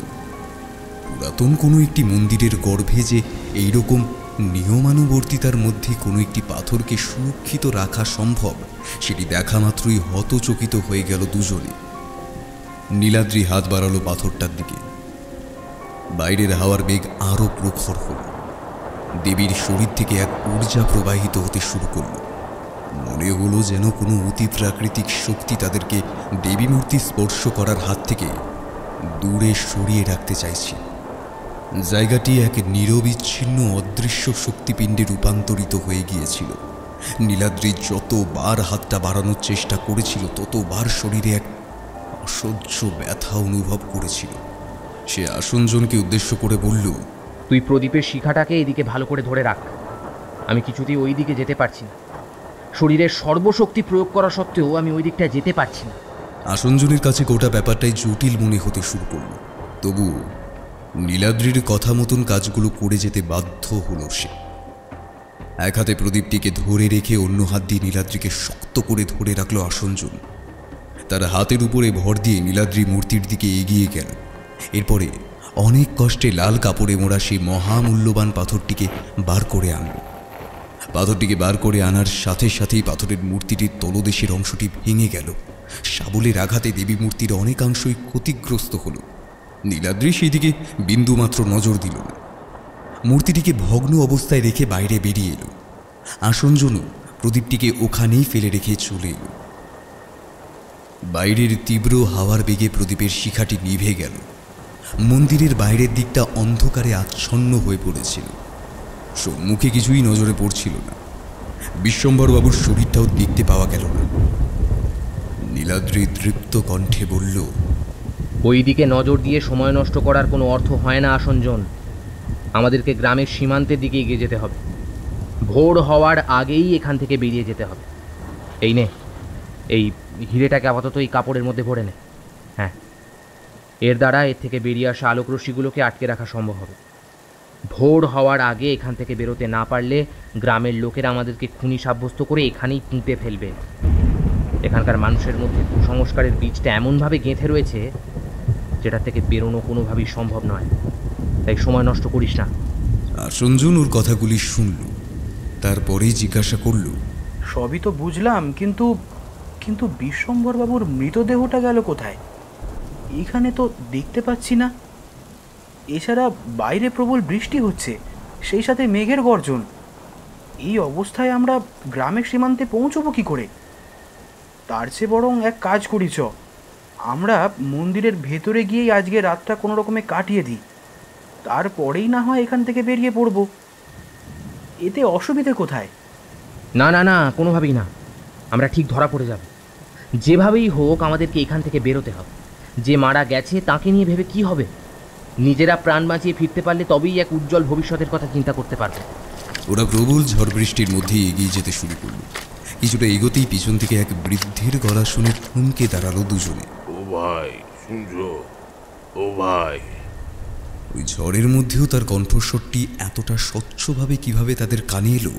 পুরাতন কোনো একটি মন্দিরের গর্ভে যে এইরকম নিয়মানুবর্তিতার মধ্যে কোনো একটি পাথরকে সুরক্ষিত রাখা সম্ভব, সেটি দেখা মাত্রই হতচকিত হয়ে গেল দুজনে। নীলাদ্রি হাত বাড়ালো পাথরটার দিকে। বাইরের হাওয়ার বেগ আরো প্রখর হল। দেবীর শরীর থেকে এক ঊর্জা প্রবাহিত হতে শুরু করল। মনে হলো যেন কোনো অতি প্রাকৃতিক শক্তি তাদেরকে দেবী মূর্তি স্পর্শ করার হাত থেকে দূরে সরিয়ে রাখতে চাইছে। জায়গাটি এক নিরবিচ্ছিন্ন অদৃশ্য শক্তিপিণ্ডে রূপান্তরিত হয়ে গিয়েছিল। নীলাদ্রি যতবার হাতটা বাড়ানোর চেষ্টা করেছিল ততবার শরীরে এক অসহ্য ব্যথা অনুভব করেছিল। সে আসনজনকে উদ্দেশ্য করে বলল, তুই প্রদীপের শিখাটাকে এদিকে ভালো করে ধরে রাখ। আমি কিছুতেই ওই দিকে যেতে পারছি না। শরীরের সর্বশক্তি প্রয়োগ করা সত্ত্বেও আমি ওই দিকটা যেতে পারছি না। আসনজনের কাছে গোটা ব্যাপারটাই জটিল মনে হতে শুরু করল। তবু নীলাদ্রির কথা মতন কাজগুলো করে যেতে বাধ্য হল সে। এক হাতে প্রদীপটিকে ধরে রেখে অন্য হাত দিয়ে নীলাদ্রিকে শক্ত করে ধরে রাখল আসনজন। তার হাতের উপরে ভর দিয়ে নীলাদ্রি মূর্তির দিকে এগিয়ে গেল। এরপরে অনেক কষ্টে লাল কাপড়ে মোড়া সেই মহামূল্যবান পাথরটিকে বার করে আনল। পাথরটিকে বার করে আনার সাথে সাথেই পাথরের মূর্তিটির তলদেশের অংশটি ভেঙে গেল। শাবলের আঘাতে দেবী মূর্তির অনেকাংশই ক্ষতিগ্রস্ত হল। নীলাদ্রি সেই দিকে বিন্দুমাত্র নজর দিল না। মূর্তিটিকে ভগ্ন অবস্থায় রেখে বাইরে বেরিয়ে এলো। আসনজনও প্রদীপটিকে ওখানেই ফেলে রেখে চলে এলো। বাইরের তীব্র হাওয়ার বেগে প্রদীপের শিখাটি নিভে গেল। মন্দিরের বাইরের দিকটা অন্ধকারে আচ্ছন্ন হয়ে পড়েছিল। সম্মুখে কিছুই নজরে পড়ছিল না। বিশ্বম্ভরবাবুর শরীরটাও দেখতে পাওয়া গেল না। নীলাদ্রি তৃপ্ত কণ্ঠে বলল, ওই দিকে নজর দিয়ে সময় নষ্ট করার কোনো অর্থ হয় না আসনজন। আমাদেরকে গ্রামের সীমান্তের দিকে এগিয়ে যেতে হবে। ভোর হওয়ার আগেই এখান থেকে বেরিয়ে যেতে হবে। এই নে, এই হিরেটাকে আপাতত এই কাপড়ের মধ্যে ভরে নে। হ্যাঁ, এর দ্বারা এর থেকে বেরিয়ে আসা আলোক রশ্মিগুলোকে আটকে রাখা সম্ভব হবে। ভোর হওয়ার আগে এখান থেকে বেরোতে না পারলে গ্রামের লোকেরা আমাদেরকে খুনি সাব্যস্ত করে এখানেই পুঁতে ফেলবে। এখানকার মানুষের মধ্যে কুসংস্কারের বীজটা এমনভাবে গেঁথে রয়েছে যেটা থেকে বেরোনো কোনোভাবেই সম্ভব নয়। তাই সময় নষ্ট করিস না। আসনজন ওর কথাগুলি শুনল। তারপরেই জিজ্ঞাসা করল, সবই তো বুঝলাম, কিন্তু কিন্তু বিশ্বম্ভরবাবুর মৃতদেহটা গেল কোথায়? এখানে তো দেখতে পাচ্ছি না। এছাড়া বাইরে প্রবল বৃষ্টি হচ্ছে, সেই সাথে মেঘের গর্জন। এই অবস্থায় আমরা গ্রামের সীমান্তে পৌঁছবো কি করে? তার চেয়ে বরং এক কাজ করি, চ আমরা মন্দিরের ভেতরে গিয়েই আজকে রাতটা কোনো রকমে কাটিয়ে দিই। তারপরেই না হয় এখান থেকে বেরিয়ে পড়ব। এতে অসুবিধে কোথায়? না না না, কোনোভাবেই না। আমরা ঠিক ধরা পড়ে যাব। যেভাবেই হোক আমাদেরকে এখান থেকে বেরোতে হবে। যে মারা গেছে তাকে নিয়ে ভেবে কি হবে? নিজেরা প্রাণ বাঁচিয়ে ফিরতে পারলে তবেই এক উজ্জ্বল ভবিষ্যতের কথা চিন্তা করতে পারবে। ওরা প্রবল ঝড় বৃষ্টির মধ্যে এগিয়ে যেতে শুরু করল। কিছুটা এগোতেই পিছন থেকে এক বৃদ্ধের গলা শুনে থমকে দাঁড়ালো দুজনে। ও ভাই, শুনছো? ও ভাই। ওই ঝড়ের মধ্যেও তার কণ্ঠস্বরটি এতটা স্বচ্ছভাবে কিভাবে তাদের কানে এলো,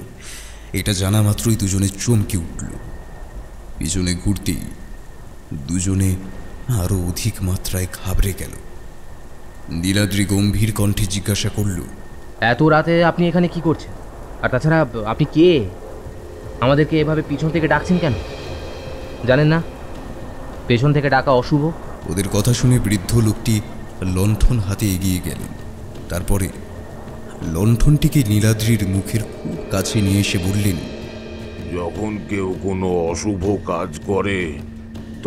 এটা জানা মাত্রই দুজনে চমকে উঠল। পিছনে ঘুরতেই দুজনে আরো অধিক মাত্রায় ঘাবড়ে গেল। নীলাদ্রি গম্ভীর কণ্ঠে জিজ্ঞাসা করল, এত রাতে আপনি এখানে কি করছেন? আর তাছাড়া আপনি কে? আমাদেরকে এভাবে পিছন থেকে ডাকছেন কেন? জানেন না পেছন থেকে ডাকা অশুভ? ওদের কথা শুনে বৃদ্ধ লোকটি লণ্ঠন হাতে এগিয়ে গেলেন। তারপরে লণ্ঠনটিকে নীলাদ্রির মুখের খুব কাছে নিয়ে এসে বললেন, যখন কেউ কোনো অশুভ কাজ করে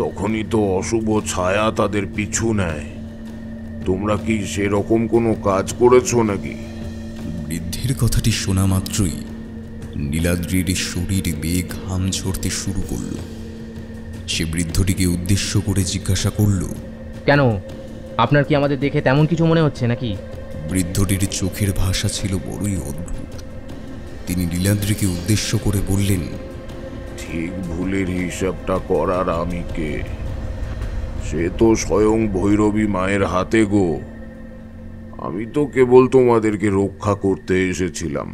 তখনই তো অশুভ ছায়া তাদের পিছু নেয়। তোমরা কি সেরকম কোনো কাজ করেছো নাকি? বৃদ্ধের কথাটি শোনা মাত্রই নীলাদ্রির শরীর বেয়ে ঘাম ঝরতে শুরু করল। সে বৃদ্ধটিকে উদ্দেশ্য করে জিজ্ঞাসা করল, কেন? আপনার কি আমাদের দেখে তেমন কিছু মনে হচ্ছে নাকি? বৃদ্ধটির চোখের ভাষা ছিল বড়ই অদ্ভুত। তিনি নীলাদ্রিকে উদ্দেশ্য করে বললেন, ঠিক ভুলের হিসাবটা করার আমি কে? সে তো স্বয়ং ভৈরবী মায়ের হাতে গো। আমি তো কেবল তোমাদেরকে রক্ষা করতে এসেছিলাম।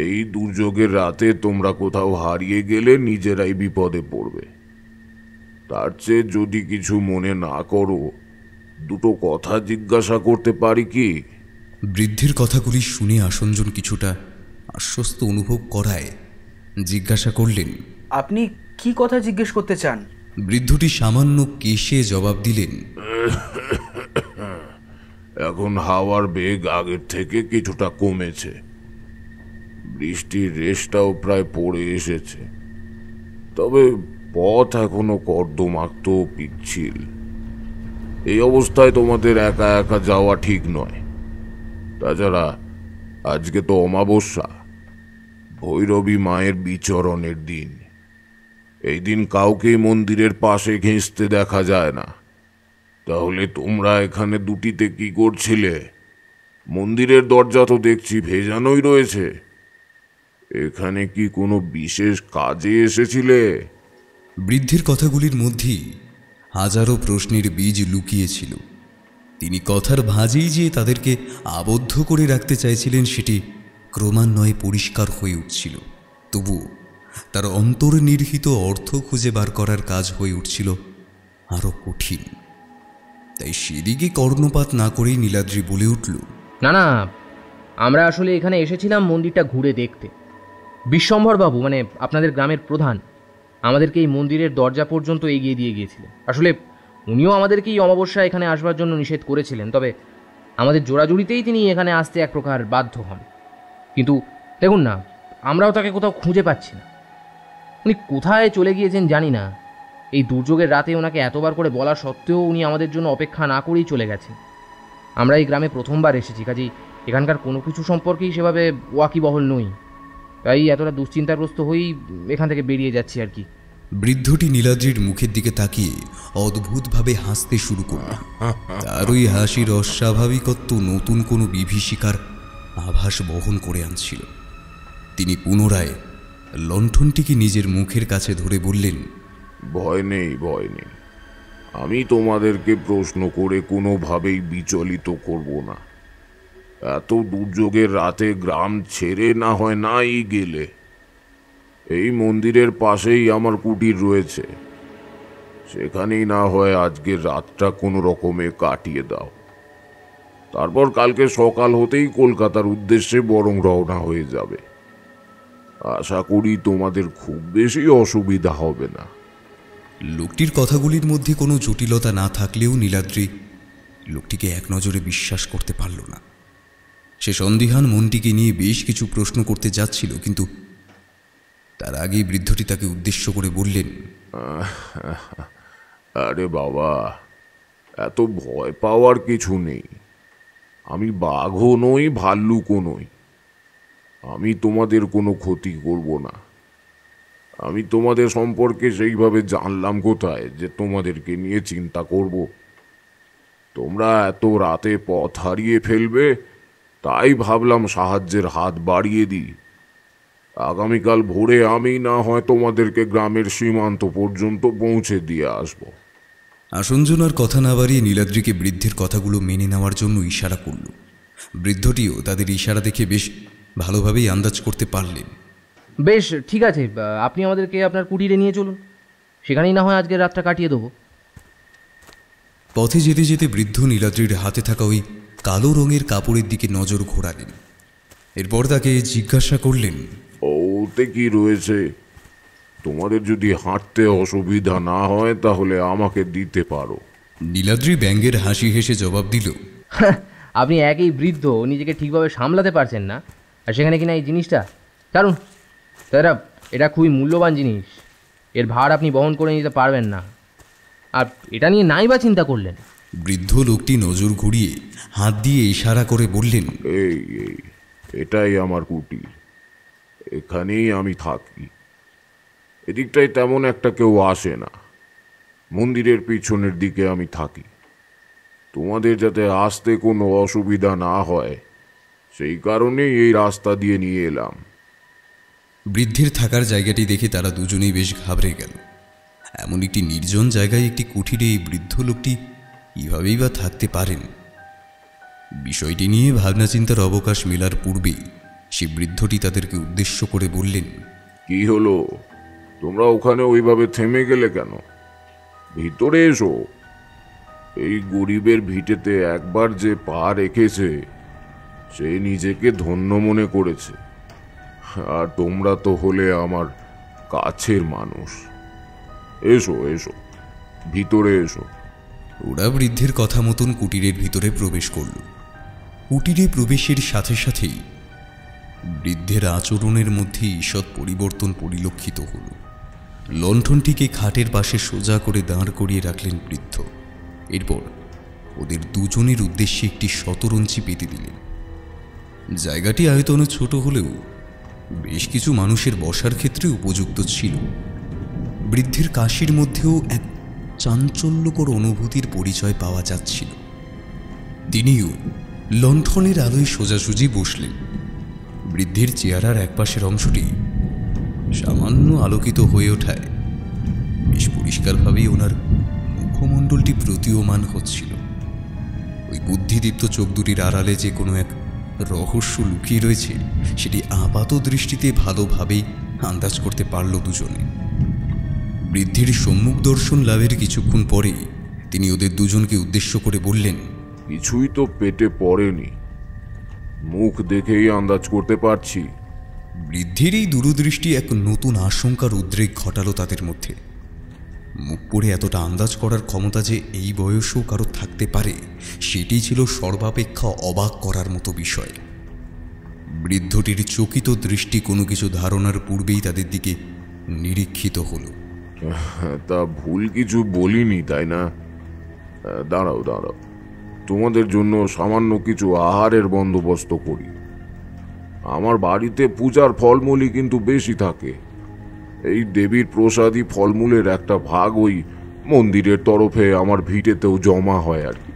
এই দুর্যোগের রাতে তোমরা কোথাও হারিয়ে গেলে নিজেরাই বিপদে পড়বে। তার চেয়ে যদি কিছু মনে না করো, দুটো কথা জিজ্ঞাসা করতে পারি কি? বৃদ্ধের কথাগুলি শুনে আসঞ্জন কিছুটা আশ্বস্ত অনুভব করায় জিজ্ঞাসা করলেন, আপনি কি কথা জিজ্ঞেস করতে চান? বৃদ্ধটি সামান্য কেশে জবাব দিলেন, এখন হাওয়ার বেগ আগের থেকে কিছুটা কমেছে, বৃষ্টির রেশটাও প্রায় পড়ে এসেছে, তবে পথ এখনো কর্দমাক্ত পিচ্ছিল। এই অবস্থায় তোমাদের একা একা যাওয়া ঠিক নয়। তাছাড়া আজকে তো অমাবস্যা, ভৈরবী মায়ের বিচরণের দিন। এই দিন কাউকেই মন্দিরের পাশে ঘেঁষতে দেখা যায় না। তাহলে তোমরা এখানে দুটিতে কি করছিলে? মন্দিরের দরজা তো দেখছি ভেজানোই রয়েছে। এখানে কি কোনো বিশেষ কাজে এসেছিলে? বৃদ্ধের কথাগুলির মধ্যেই হাজারো প্রশ্নের বীজ লুকিয়েছিল। তিনি কথার ভাঁজেই যে তাদেরকে আবদ্ধ করে রাখতে চাইছিলেন সেটি ক্রমান্বয়ে পরিষ্কার হয়ে উঠছিল। তবু তার অন্তর্নির্হিত অর্থ খুঁজে বার করার কাজ হয়ে উঠছিল আরও কঠিন। তাই সেদিকে কর্ণপাত না করেই নীলাদ্রি বলে উঠল, না না, আমরা আসলে এখানে এসেছিলাম মন্দিরটা ঘুরে দেখতে। বিশ্বম্ভরবাবু, মানে আপনাদের গ্রামের প্রধান, আমাদেরকে এই মন্দিরের দরজা পর্যন্ত এগিয়ে দিয়ে গিয়েছিলেন। আসলে উনিও আমাদেরকে এই অমাবস্যা এখানে আসবার জন্য নিষেধ করেছিলেন, তবে আমাদের জোড়াজুড়িতেই তিনি এখানে আসতে এক প্রকার বাধ্য হন। কিন্তু দেখুন না, আমরাও তাকে কোথাও খুঁজে পাচ্ছি না। উনি কোথায় চলে গিয়েছেন জানি না। এই দুর্যোগের রাতে ওনাকে এতবার করে বলা সত্ত্বেও উনি আমাদের জন্য অপেক্ষা না করেই চলে গেছেন। আমরা এই গ্রামে প্রথমবার এসেছি, কাজেই এখানকার কোনো কিছু সম্পর্কেই সেভাবে ওয়াকিবহল নই। তাই এতটা দুশ্চিন্তাগ্রস্ত হয়েই এখান থেকে বেরিয়ে যাচ্ছি আর কি। বৃদ্ধটি নীলাদ্রির মুখের দিকে তাকিয়ে অদ্ভুতভাবে হাসতে শুরু করল। তার ওই হাসির অস্বাভাবিকত্ব নতুন কোনো বিভীষিকার আভাস বহন করে আনছিল। তিনি পুনরায় লণ্ঠনটিকে নিজের মুখের কাছে ধরে বললেন, ভয় নেই, ভয় নেই। আমি তোমাদেরকে প্রশ্ন করে কোনোভাবেই বিচলিত করব না। এত দুর্যোগের রাতে গ্রাম ছেড়ে না হয় নাই গেলে। এই মন্দিরের পাশেই আমার কুটির রয়েছে, সেখানেই না হয় আজকের রাতটা কোনো রকমে কাটিয়ে দাও। তারপর কালকে সকাল হতেই কলকাতার উদ্দেশ্যে বরং রওনা হয়ে যাবে। আশা করি তোমাদের খুব বেশি অসুবিধা হবে না। লোকটির কথাগুলির মধ্যে কোনো জটিলতা না থাকলেও নীলাদ্রি লোকটিকে এক নজরে বিশ্বাস করতে পারল না। সে সন্দিহান মনটিকে নিয়ে বেশ কিছু প্রশ্ন করতে যাচ্ছিল, কিন্তু তার আগেই বৃদ্ধটি তাকে উদ্দেশ্য করে বললেন, আরে বাবা, এত ভয় পাওয়ার কিছু নেই। আমি বাঘও নই, ভাল্লুকও নই। আমি তোমাদের কোনো ক্ষতি করব না। আমি তোমাদের সম্পর্কে সেইভাবে জানলাম কোথায় যে তোমাদেরকে নিয়ে চিন্তা করব। তোমরা এত রাতে পথ হারিয়ে ফেলবে, তাই ভাবলাম সাহায্যের হাত বাড়িয়ে দিই। আগামীকাল ভোরে আমি না হয় তোমাদেরকে গ্রামের সীমান্ত পর্যন্ত পৌঁছে দিয়ে আসব। আসঞ্জনার কথা না বাড়িয়ে নীলাদ্রিকে বৃদ্ধের কথাগুলো মেনে নেওয়ার জন্য ইশারা করল। বৃদ্ধটিও তাদের ইশারা দেখে বেশ ভালোভাবেই আন্দাজ করতে পারলেন। বেশ, ঠিক আছে, আপনি আমাদেরকে আপনার কুটিরে নিয়ে চলুন, সেখানেই না হয় আজকের রাতটা কাটিয়ে দেবো। পথে যেতে যেতে বৃদ্ধ নীলাদ্রির হাতে থাকা ওই কালো রঙের কাপড়ের দিকে নজর ঘোরালেন। এরপর তাকে জিজ্ঞাসা করলেন, ওতে কি রয়েছে? তোমাদের যদি হাঁটতে অসুবিধা না হয় তাহলে আমাকে দিতে পারো। নীলাদ্রি ব্যঙ্গের হাসি হেসে জবাব দিল, আপনি একই বৃদ্ধ, নিজেকে ঠিকভাবে সামলাতে পারছেন না, আর সেখানে কিনা এই জিনিসটা। কারণ এটা খুবই মূল্যবান জিনিস, এর ভার আপনি বহন করে নিতে পারবেন না, আর এটা নিয়ে নাই বা চিন্তা করলেন। বৃদ্ধ লোকটি নজর ঘুরিয়ে হাত দিয়ে ইশারা করে বললেন, এই এটাই আমার কুটির, এখানেই আমি থাকি। এদিকটায় তেমন একটা কেউ আসে না। মন্দিরের পিছনের দিকে আমি থাকি। তোমাদের যাতে আসতে কোনো অসুবিধা না হয় সেই কারণেই এই রাস্তা দিয়ে নিয়ে এলাম। বৃদ্ধের থাকার জায়গাটি দেখে তারা দুজনেই বেশ ঘাবড়ে গেল। এমন একটি নির্জন জায়গায় একটি কুঠিরে এই বৃদ্ধ লোকটি কীভাবেই বা থাকতে পারেন? বিষয়টি নিয়ে ভাবনা চিন্তার অবকাশ মেলার পূর্বেই সে বৃদ্ধটি তাদেরকে উদ্দেশ্য করে বললেন, কি হলো, তোমরা ওখানে ওইভাবে থেমে গেলে কেন? ভিতরে এসো। এই গরিবের ভিটেতে একবার যে পা রেখেছে সে নিজেকে ধন্য মনে করেছে, আর তোমরা তো হলে আমার কাছের মানুষ। এসো এসো, ভিতরে এসো। ওরা বৃদ্ধের কথা মতন কুটিরের ভিতরে প্রবেশ করল। কুটিরে প্রবেশের সাথে সাথেই বৃদ্ধের আচরণের মধ্যে ঈষৎ পরিবর্তন পরিলক্ষিত হল। লণ্ঠনটিকে খাটের পাশে সোজা করে দাঁড় করিয়ে রাখলেন বৃদ্ধ। এরপর ওদের দুজনের উদ্দেশ্যে একটি শতরঞ্চি পেতে দিলেন। জায়গাটি আয়তনে ছোট হলেও বেশ কিছু মানুষের বসার ক্ষেত্রে উপযুক্ত ছিল। বৃদ্ধের কাশির মধ্যেও এক চাঞ্চল্যকর অনুভূতির পরিচয় পাওয়া যাচ্ছিল। তিনিও লণ্ঠনের আলোয় সোজাসুজি বসলেন। বৃদ্ধের চেহারার একপাশের অংশটি সামান্য আলোকিত হয়ে ওঠায় বেশ পরিষ্কারভাবেই ওনার মুখমণ্ডলটি প্রতীয়মান হচ্ছিল। ওই বুদ্ধিদীপ্ত চোখ দুটির আড়ালে যে কোনো এক রহস্য লুকিয়ে রয়েছে সেটি আপাত দৃষ্টিতে ভালোভাবেই আন্দাজ করতে পারল দুজনে। বৃদ্ধের সম্মুখ দর্শন লাভের কিছুক্ষণ পরেই তিনি ওদের দুজনকে উদ্দেশ্য করে বললেন, কিছুই তো পেটে পড়েনি, মুখ দেখেই আন্দাজ করতে পারছি। বৃদ্ধের এই দূরদৃষ্টি এক নতুন আশঙ্কার উদ্রেক ঘটালো তাদের মধ্যে। মুখ পড়ে এতটা আন্দাজ করার ক্ষমতা যে এই বয়সেও কারো থাকতে পারে সেটি ছিল সর্বাপেক্ষা অবাক করার মতো বিষয়। বৃদ্ধটির চকিত দৃষ্টি কোনো কিছু ধারণার পূর্বেই তাদের দিকে নিরীক্ষিত হলো। তা ভুল কিছু বলিনি, তাই না? দাঁড়াও দাঁড়াও, তোমাদের জন্য সামান্য কিছু আহারের বন্দোবস্ত করি। আমার বাড়িতে পূজার ফলমূলই কিন্তু বেশি থাকে। এই দেবীর প্রসাদী ফলমূলের একটা ভাগ ওই মন্দিরের তরফে আমার ভিটেতেও জমা হয় আর কি।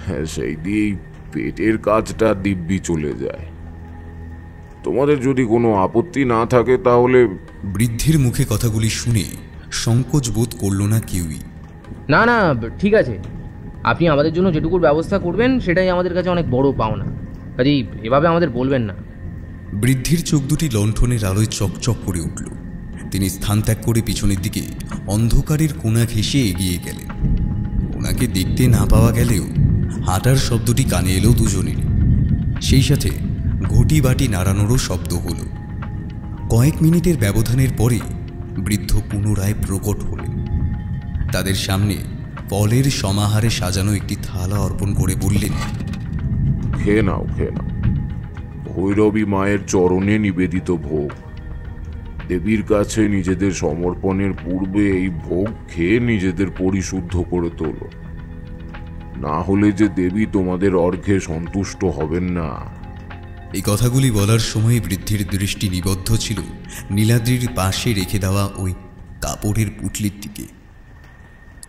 হ্যাঁ, সেই দিয়েই পেটের কাজটা দিব্যি চলে যায়। তোমাদের যদি কোনো আপত্তি না থাকে তাহলে। বৃদ্ধের মুখে কথাগুলি শুনে সংকোচ বোধ করল না কেউই। না না, ঠিক আছে, আপনি আমাদের জন্য যেটুকুর ব্যবস্থা করবেন সেটাই আমাদের কাছে অনেক বড় পাওনা। কাজেই এভাবে আমাদের বলবেন না। বৃদ্ধের চোখ দুটি লণ্ঠনের আলোয় চকচক করে উঠল। তিনি স্থান ত্যাগ করে পিছনের দিকে অন্ধকারের কোণা ঘেঁষে এগিয়ে গেলেন। ওনাকে দেখতে না পাওয়া গেলেও হাঁটার শব্দটি কানে এলো দুজনের। সেই সাথে ঘটি বাটি নাড়ানোরও শব্দ হল। কয়েক মিনিটের ব্যবধানের পরে বৃদ্ধ পুনরায় প্রকট হলেন। তাদের সামনে ফলের সমাহারে সাজানো একটি থালা অর্পণ করে বললেন, খেয়ে নাও, খেয়ে নাও। ভৈরবী মায়ের চরণে নিবেদিত ভোগ। দেবীর কাছে নিজেদের সমর্পণের পূর্বে এই ভোগ খেয়ে নিজেদের পরিশুদ্ধ করে তোলো, না হলে যে দেবী তোমাদের অর্ঘ্যে সন্তুষ্ট হবেন না। এই কথাগুলি বলার সময় বৃদ্ধের দৃষ্টি নিবদ্ধ ছিল নীলাদ্রির পাশে রেখে দেওয়া ওই কাপড়ের পুটলির দিকে।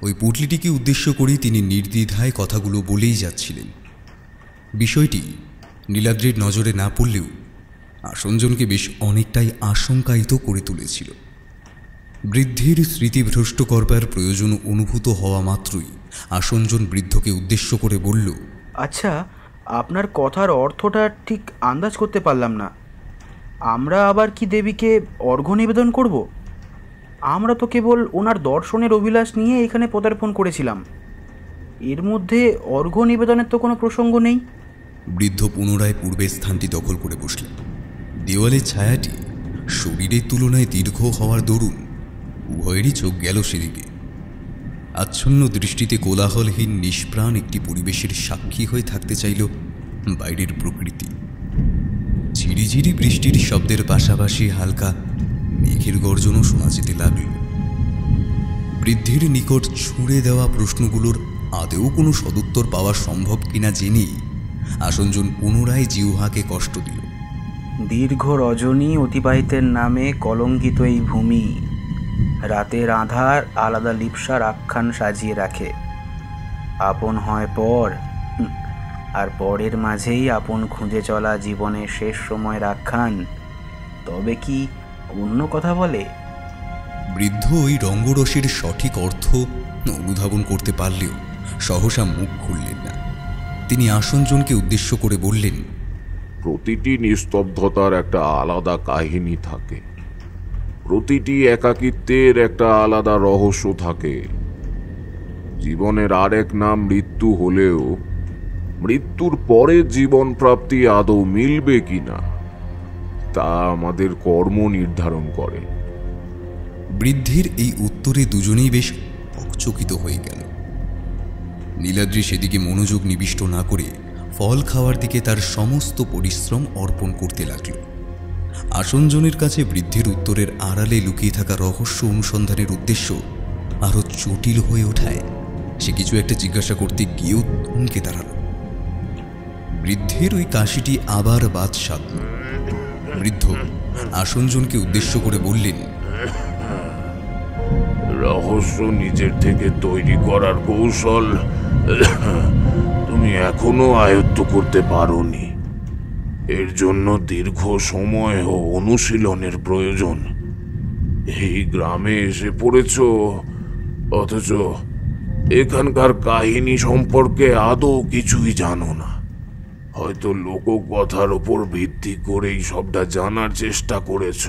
ওই পুটলিটিকে উদ্দেশ্য করেই তিনি নির্দ্বিধায় কথাগুলো বলেই যাচ্ছিলেন। বিষয়টি নীলাদ্রির নজরে না পড়লেও আসনজনকে বেশ অনেকটাই আশঙ্কায়িত করে তুলেছিল। বৃদ্ধের স্মৃতিভ্রষ্ট করবার প্রয়োজন অনুভূত হওয়া মাত্রই আসনজন বৃদ্ধকে উদ্দেশ্য করে বলল, আচ্ছা, আপনার কথার অর্থটা ঠিক আন্দাজ করতে পারলাম না। আমরা আবার কি দেবীকে অর্ঘ্য নিবেদন করব? আমরা তো কেবল ওনার দর্শনের অভিলাষ নিয়ে এখানে পদার্পণ করেছিলাম। এর মধ্যে অর্ঘ্য নিবেদনের তো কোনো প্রসঙ্গ নেই। বৃদ্ধ পুনরায় পূর্বের স্থানটি দখল করে বসলেন। দেওয়ালের ছায়াটি শরীরের তুলনায় দীর্ঘ হওয়ার দরুন উভয়েরই চোখ গেল সেদিকে। আচ্ছন্ন দৃষ্টিতে কোলাহলহীন নিষ্প্রাণ একটি পরিবেশের সাক্ষী হয়ে থাকতে চাইল বাইরের প্রকৃতি। ঝিরিঝিরি বৃষ্টির শব্দের পাশাপাশি হালকা মেঘের গর্জনও শোনা যেতে লাগল। বৃদ্ধের নিকট ছুঁড়ে দেওয়া প্রশ্নগুলোর আদেও কোনো সদুত্তর পাওয়া সম্ভব কিনা জেনেই আসনজন পুনরায় জিহ্বাকে কষ্ট দিল। দীর্ঘ রজনী অতিবাহিতের নামে কলঙ্কিত এই ভূমি রাতের আধার আলাদা লিপ্সার আখ্যান সাজিয়ে রাখে। আপন হয় পর, আর পরের মাঝেই আপন খুঁজে চলা জীবনের শেষ সময়ের আখ্যান। তবে কি অন্য কথা বলে? বৃদ্ধ ওই রঙ্গরসের সঠিক অর্থ অনুধাবন করতে পারলেও সহসা মুখ খুললেন না। তিনি আসনজনকে উদ্দেশ্য করে বললেন, প্রতিটি নিস্তব্ধতার একটা আলাদা কাহিনী থাকে, প্রতিটি একাকিত্বের একটা আলাদা রহস্য থাকে। জীবনের আরেক নাম মৃত্যু হলেও মৃত্যুর পরে জীবন প্রাপ্তি আদৌ মিলবে কিনা তা আমাদের কর্ম নির্ধারণ করে। বৃদ্ধের এই উত্তরে দুজনেই বেশ অচকিত হয়ে গেল। নীলাদ্রি সেদিকে মনোযোগ নিবিষ্ট না করে ফল খাওয়ার দিকে তার সমস্ত পরিশ্রম অর্পণ করতে লাগল। আসনজনের কাছে বৃদ্ধের উত্তরের আড়ালে লুকিয়ে থাকা রহস্য অনুসন্ধানের উদ্দেশ্য আরো জটিল হয়ে ওঠায় সে কিছু একটা জিজ্ঞাসা করতে গিয়েও থমকে দাঁড়াল। বৃদ্ধের ওই কাশিটি আবার বাদ সাধল। বৃদ্ধ আসনজনকে উদ্দেশ্য করে বললেন, রহস্য নিজের থেকে তৈরি করার কৌশল তুমি এখনো আয়ত্ত করতে পারোনি। এর জন্য দীর্ঘ সময় ও অনুশীলনের প্রয়োজন। এই গ্রামে এসে পড়েছ, অথচ এখানকার কাহিনী সম্পর্কে আদৌ কিছুই জানো না। হয়তো লোককথার উপর ভিত্তি করেই সবটা জানার চেষ্টা করেছ।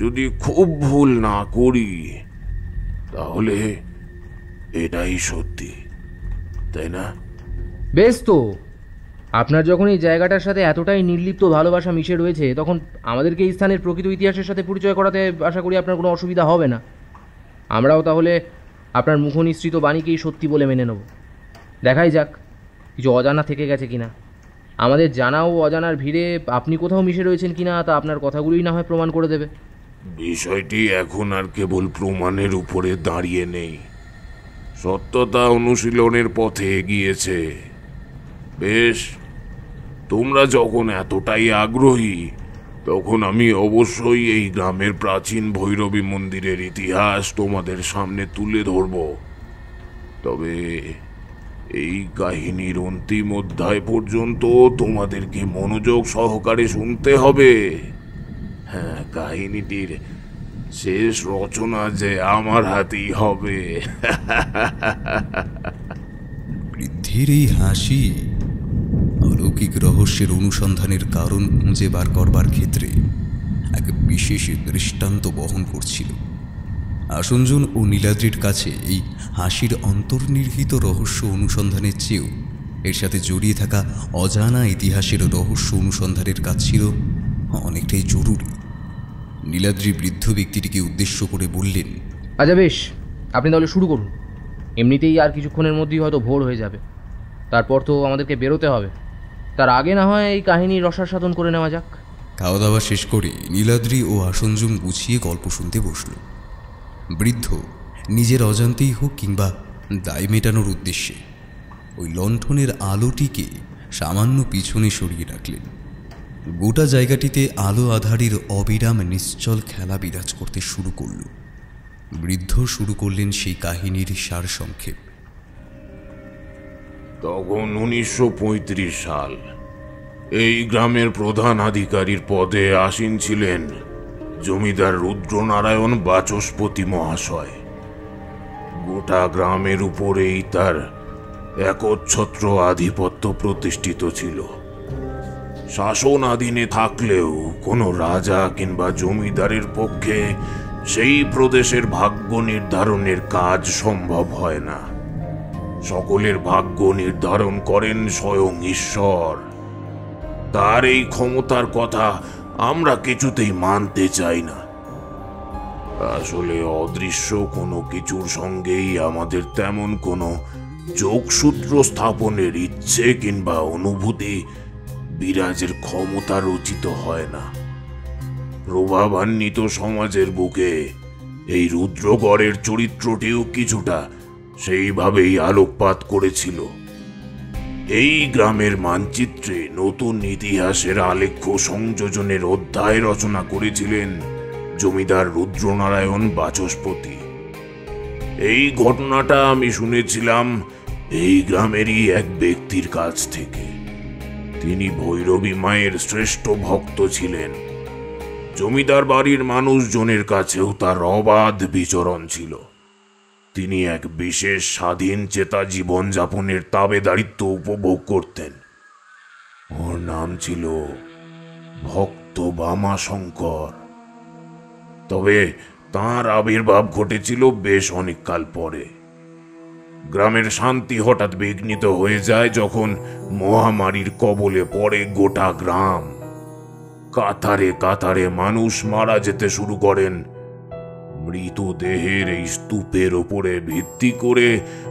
যদি খুব ভুল না করি তাহলে এটাই সত্যি, তাই না? বেশ, তো আপনার যখন এই জায়গাটার সাথে এতটাই নির্লিপ্ত ভালোবাসা মিশে রয়েছে, তখন আমাদেরকে এই স্থানের প্রকৃত ইতিহাসের সাথে পরিচয় করাতে আশা করি আপনার কোনো অসুবিধা হবে না। আমরাও তাহলে আপনার মুখনিসৃত বাণীকেই সত্যি বলে মেনে নেব। দেখাই যাক কিছু অজানা থেকে গেছে কিনা। আমাদের জানা ও অজানার ভিড়ে আপনি কোথাও মিশে রয়েছেন কিনা তা আপনার কথাগুলোই না হয় প্রমাণ করে দেবে। বিষয়টি এখন আর কেবল প্রমাণের উপরে দাঁড়িয়ে নেই, সত্যতা অনুশীলনের পথে এগিয়েছে। বেশ, তোমরা যখন এতটাই আগ্রহী, তখন আমি অবশ্যই এই গ্রামের প্রাচীন ভৈরবী মন্দিরের ইতিহাস তোমাদের সামনে তুলে ধরব। তবে এই কাহিনীর অন্তিম অধ্যায় পর্যন্ত তোমাদেরকে মনোযোগ সহকারে শুনতে হবে। হ্যাঁ, কাহিনীটির শেষ রচনা যে আমার হাতেই হবে। বৃদ্ধির এই হাসি অলৌকিক রহস্যের অনুসন্ধানের কারণ খুঁজে বার করবার ক্ষেত্রে এক বিশেষ দৃষ্টান্ত বহন করছিল। আসনজন ও নীলাদ্রির কাছে এই হাসির অন্তর্নিহিত রহস্য অনুসন্ধানের চেয়েও এর সাথে জড়িয়ে থাকা অজানা ইতিহাসের রহস্য অনুসন্ধানের কাজ ছিল অনেকটাই জরুরি। নীলাদ্রি বৃদ্ধ ব্যক্তিটিকে উদ্দেশ্য করে বললেন, আচ্ছা বেশ, আপনি তাহলে শুরু করুন। এমনিতেই আর কিছুক্ষণের মধ্যেই হয়তো ভোর হয়ে যাবে, তারপর তো আমাদেরকে বেরোতে হবে। তার আগে না হয় এই কাহিনীর রসাস্বাদন করে নেওয়া যাক। খাওয়া দাওয়া শেষ করে নীলাদ্রি ও আসনজন গুছিয়ে গল্প শুনতে বসল। বৃদ্ধ নিজের অজান্তেই হোক কিংবা দায় মেটানোর উদ্দেশ্যে ওই লণ্ঠনের আলোটিকে সামান্য পিছনে সরিয়ে রাখলেন। গোটা জায়গাটিতে আলো আধারের অবিরাম নিশ্চল খেলা বিরাজ করতে শুরু করল। বৃদ্ধ শুরু করলেন সেই কাহিনীর সারসংক্ষেপ। তখন 1935 সাল। এই গ্রামের প্রধান আধিকারীর পদে আসীন ছিলেন জমিদার রুদ্রনারায়ণ বাচস্পতি মহাশয়। গোটা গ্রামের উপরেই তার একচ্ছত্র আধিপত্য প্রতিষ্ঠিত ছিল। শাসনাধীনে থাকলেও কোনো রাজা কিংবা জমিদারের পক্ষে সেই প্রদেশের ভাগ্য নির্ধারণের কাজ সম্ভব হয় না। সকলের ভাগ্য নির্ধারণ করেন স্বয়ং ঈশ্বর। তার এই ক্ষমতার কথা আমরা কিছুতেই মানতে চাই না। আসলে অদৃশ্য কোনো কিছুর সঙ্গেই আমাদের তেমন কোনো যোগসূত্র স্থাপনের ইচ্ছে কিংবা অনুভূতি বিরাজের ক্ষমতা রচিত হয় না। প্রভাবান্বিত সমাজের বুকে এই রুদ্রগড়ের চরিত্রটিও কিছুটা সেইভাবেই আলোকপাত করেছিল। এই গ্রামের মানচিত্রে নতুন ইতিহাসের আলেখ্য সংযোজনের অধ্যায় রচনা করেছিলেন জমিদার রুদ্রনারায়ণ বাচস্পতি। এই ঘটনাটা আমি শুনেছিলাম এই গ্রামেরই এক ব্যক্তির কাছ থেকে। তিনি ভৈরবী মায়ের শ্রেষ্ঠ ভক্ত ছিলেন। জমিদার বাড়ির মানুষজনের কাছেও তার অবাধ বিচরণ ছিল। তিনি এক বিশেষ স্বাধীন চেতা জীবনযাপনের তাবেদারিত্ব উপভোগ করতেন। ওর নাম ছিল ভক্ত বামাশঙ্কর। তবে তাঁর আবির্ভাব ঘটেছিল বেশ অনেককাল পরে। গ্রামের শান্তি হঠাৎ বিঘ্নিত হয়ে যায় যখন মহামারীর কবলে পড়ে গোটা গ্রাম। কাতারে কাতারে মানুষ মারা যেতে শুরু করেন। মৃতদেহের এই স্তূপের ওপরে ভিত্তি করে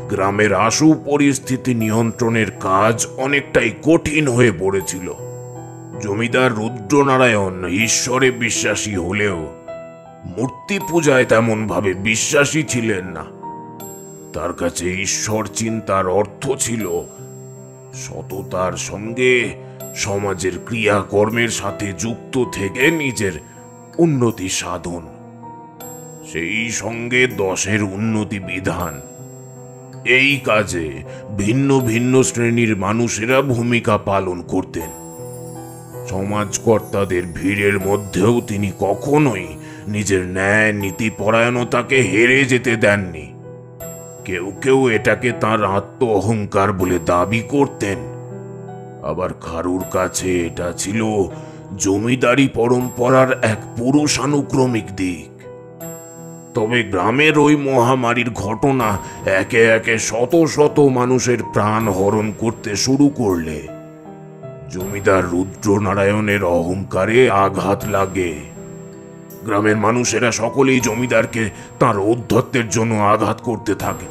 গ্রামের আশু পরিস্থিতি নিয়ন্ত্রণের কাজ অনেকটাই কঠিন হয়ে পড়েছিল। জমিদার রুদ্রনারায়ণ ঈশ্বরে বিশ্বাসী হলেও মূর্তি পূজায় তেমন ভাবে বিশ্বাসী ছিলেন না। তার কাছে ঈশ্বর চিন্তার অর্থ ছিল সততার সঙ্গে সমাজের ক্রিয়াকর্মের সাথে যুক্ত থেকে নিজের উন্নতি সাধন, সেই সঙ্গে দশের উন্নতি বিধান। এই কাজে ভিন্ন ভিন্ন শ্রেণীর মানুষেরা ভূমিকা পালন করতেন। সমাজকর্তাদের ভিড়ের মধ্যেও তিনি কখনোই নিজের ন্যায় নীতি পরায়ণতাকে হেরে যেতে দেননি। কেউ কেউ এটাকে তাঁর আত্ম অহংকার বলে দাবি করতেন, আবার কারুর কাছে এটা ছিল জমিদারি পরম্পরার এক পুরুষানুক্রমিক দিক। তবে গ্রামের ওই মহামারীর ঘটনা একে একে শত শত মানুষের প্রাণ হরণ করতে শুরু করলে জমিদার রুদ্রনারায়ণের অহংকারে আঘাত লাগে। গ্রামের মানুষেরা সকলেই জমিদারকে তার ঔদ্ধত্যের জন্য আঘাত করতে থাকে।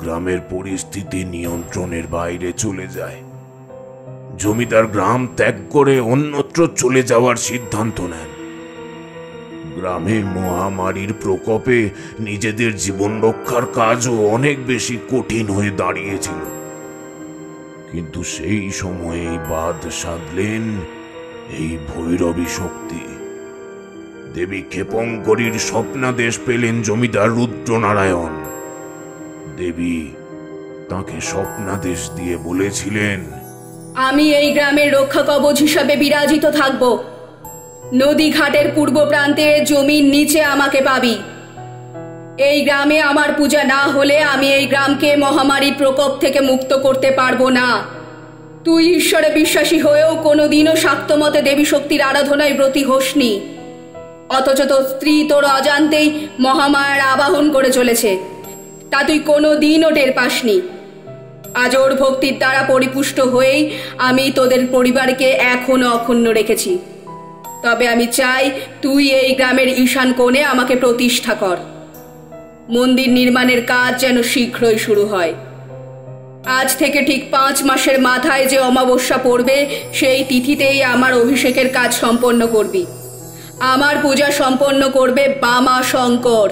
গ্রামের পরিস্থিতি নিয়ন্ত্রণের বাইরে চলে যায়। জমিদার গ্রাম ত্যাগ করে অন্যত্র চলে যাওয়ার সিদ্ধান্ত নেন। গ্রামে মহামারীর প্রকোপে নিজেদের জীবন রক্ষার কাজও অনেক বেশি কঠিন হয়ে দাঁড়িয়েছিল। কিন্তু সেই সময়েই বাদ সাধলেন এই ভৈরবী শক্তি। দেবী ক্ষেপঙ্করীর স্বপ্নাদেশ পেলেন জমিদার রুদ্রনারায়ণ। দেবী তাকে স্বপ্নাদেশ দিয়ে বলেছিলেন, আমি এই গ্রামের রক্ষা কবচ হিসাবে বিরাজিত থাকব। নদী ঘাটের পূর্ব প্রান্তে জমির নিচে আমাকে পাবি। এই গ্রামে আমার পূজা না হলে আমি এই গ্রামকে মহামারীর প্রকোপ থেকে মুক্ত করতে পারবো না। তুই ঈশ্বরে বিশ্বাসী হয়েও কোনোদিনও শাক্তমতে দেবী শক্তির আরাধনায় ব্রতী হোসনি, অথচ তোর স্ত্রী তোর অজান্তেই মহামায়ার আবাহন করে চলেছে, তা তুই কোনোদিনও টের পাসনি। আজ ওর ভক্তির দ্বারা পরিপুষ্ট হয়েই আমি তোদের পরিবারকে এখনো অক্ষুণ্ণ রেখেছি। তবে আমি চাই তুই এই গ্রামের ঈশান কোণে আমাকে প্রতিষ্ঠা কর। মন্দির নির্মাণের কাজ যেন শীঘ্রই শুরু হয়। আজ থেকে ঠিক 5 মাসের মাথায় যে অমাবস্যা পড়বে সেই তিথিতেই আমার অভিষেকের কাজ সম্পন্ন করবি। আমার পূজা সম্পন্ন করবে বামা শঙ্কর।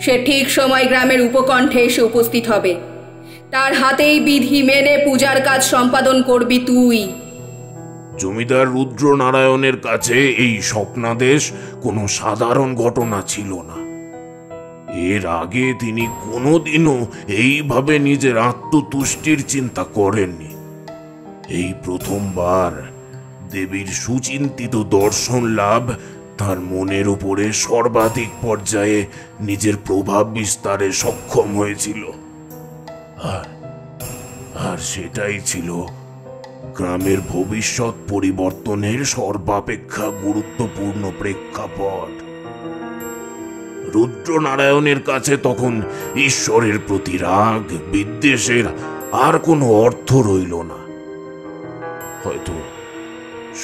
সে ঠিক সময় গ্রামের উপকণ্ঠে এসে উপস্থিত হবে। তার হাতেই বিধি মেনে পূজার কাজ সম্পাদন করবি তুই। জমিদার রুদ্রনারায়ণের কাছে এই স্বপ্নাদেশ কোনো সাধারণ ঘটনা ছিল না। এর আগে তিনি কোনোদিনও এইভাবে নিজের আত্মতুষ্টির চিন্তা করেননি। এই প্রথমবার দেবীর সুচিন্তিত দর্শন লাভ তার মনের উপরে সর্বাধিক পর্যায়ে নিজের প্রভাব বিস্তারে সক্ষম হয়েছিল। আর সেটাই ছিল গ্রামের ভবিষ্যৎ পরিবর্তনের সর্বাপেক্ষা গুরুত্বপূর্ণ প্রেক্ষাপট। রুদ্রনারায়ণের কাছে তখন ঈশ্বরের প্রতি রাগ বিদ্বেষের আর কোনো অর্থ রইল না। হয়তো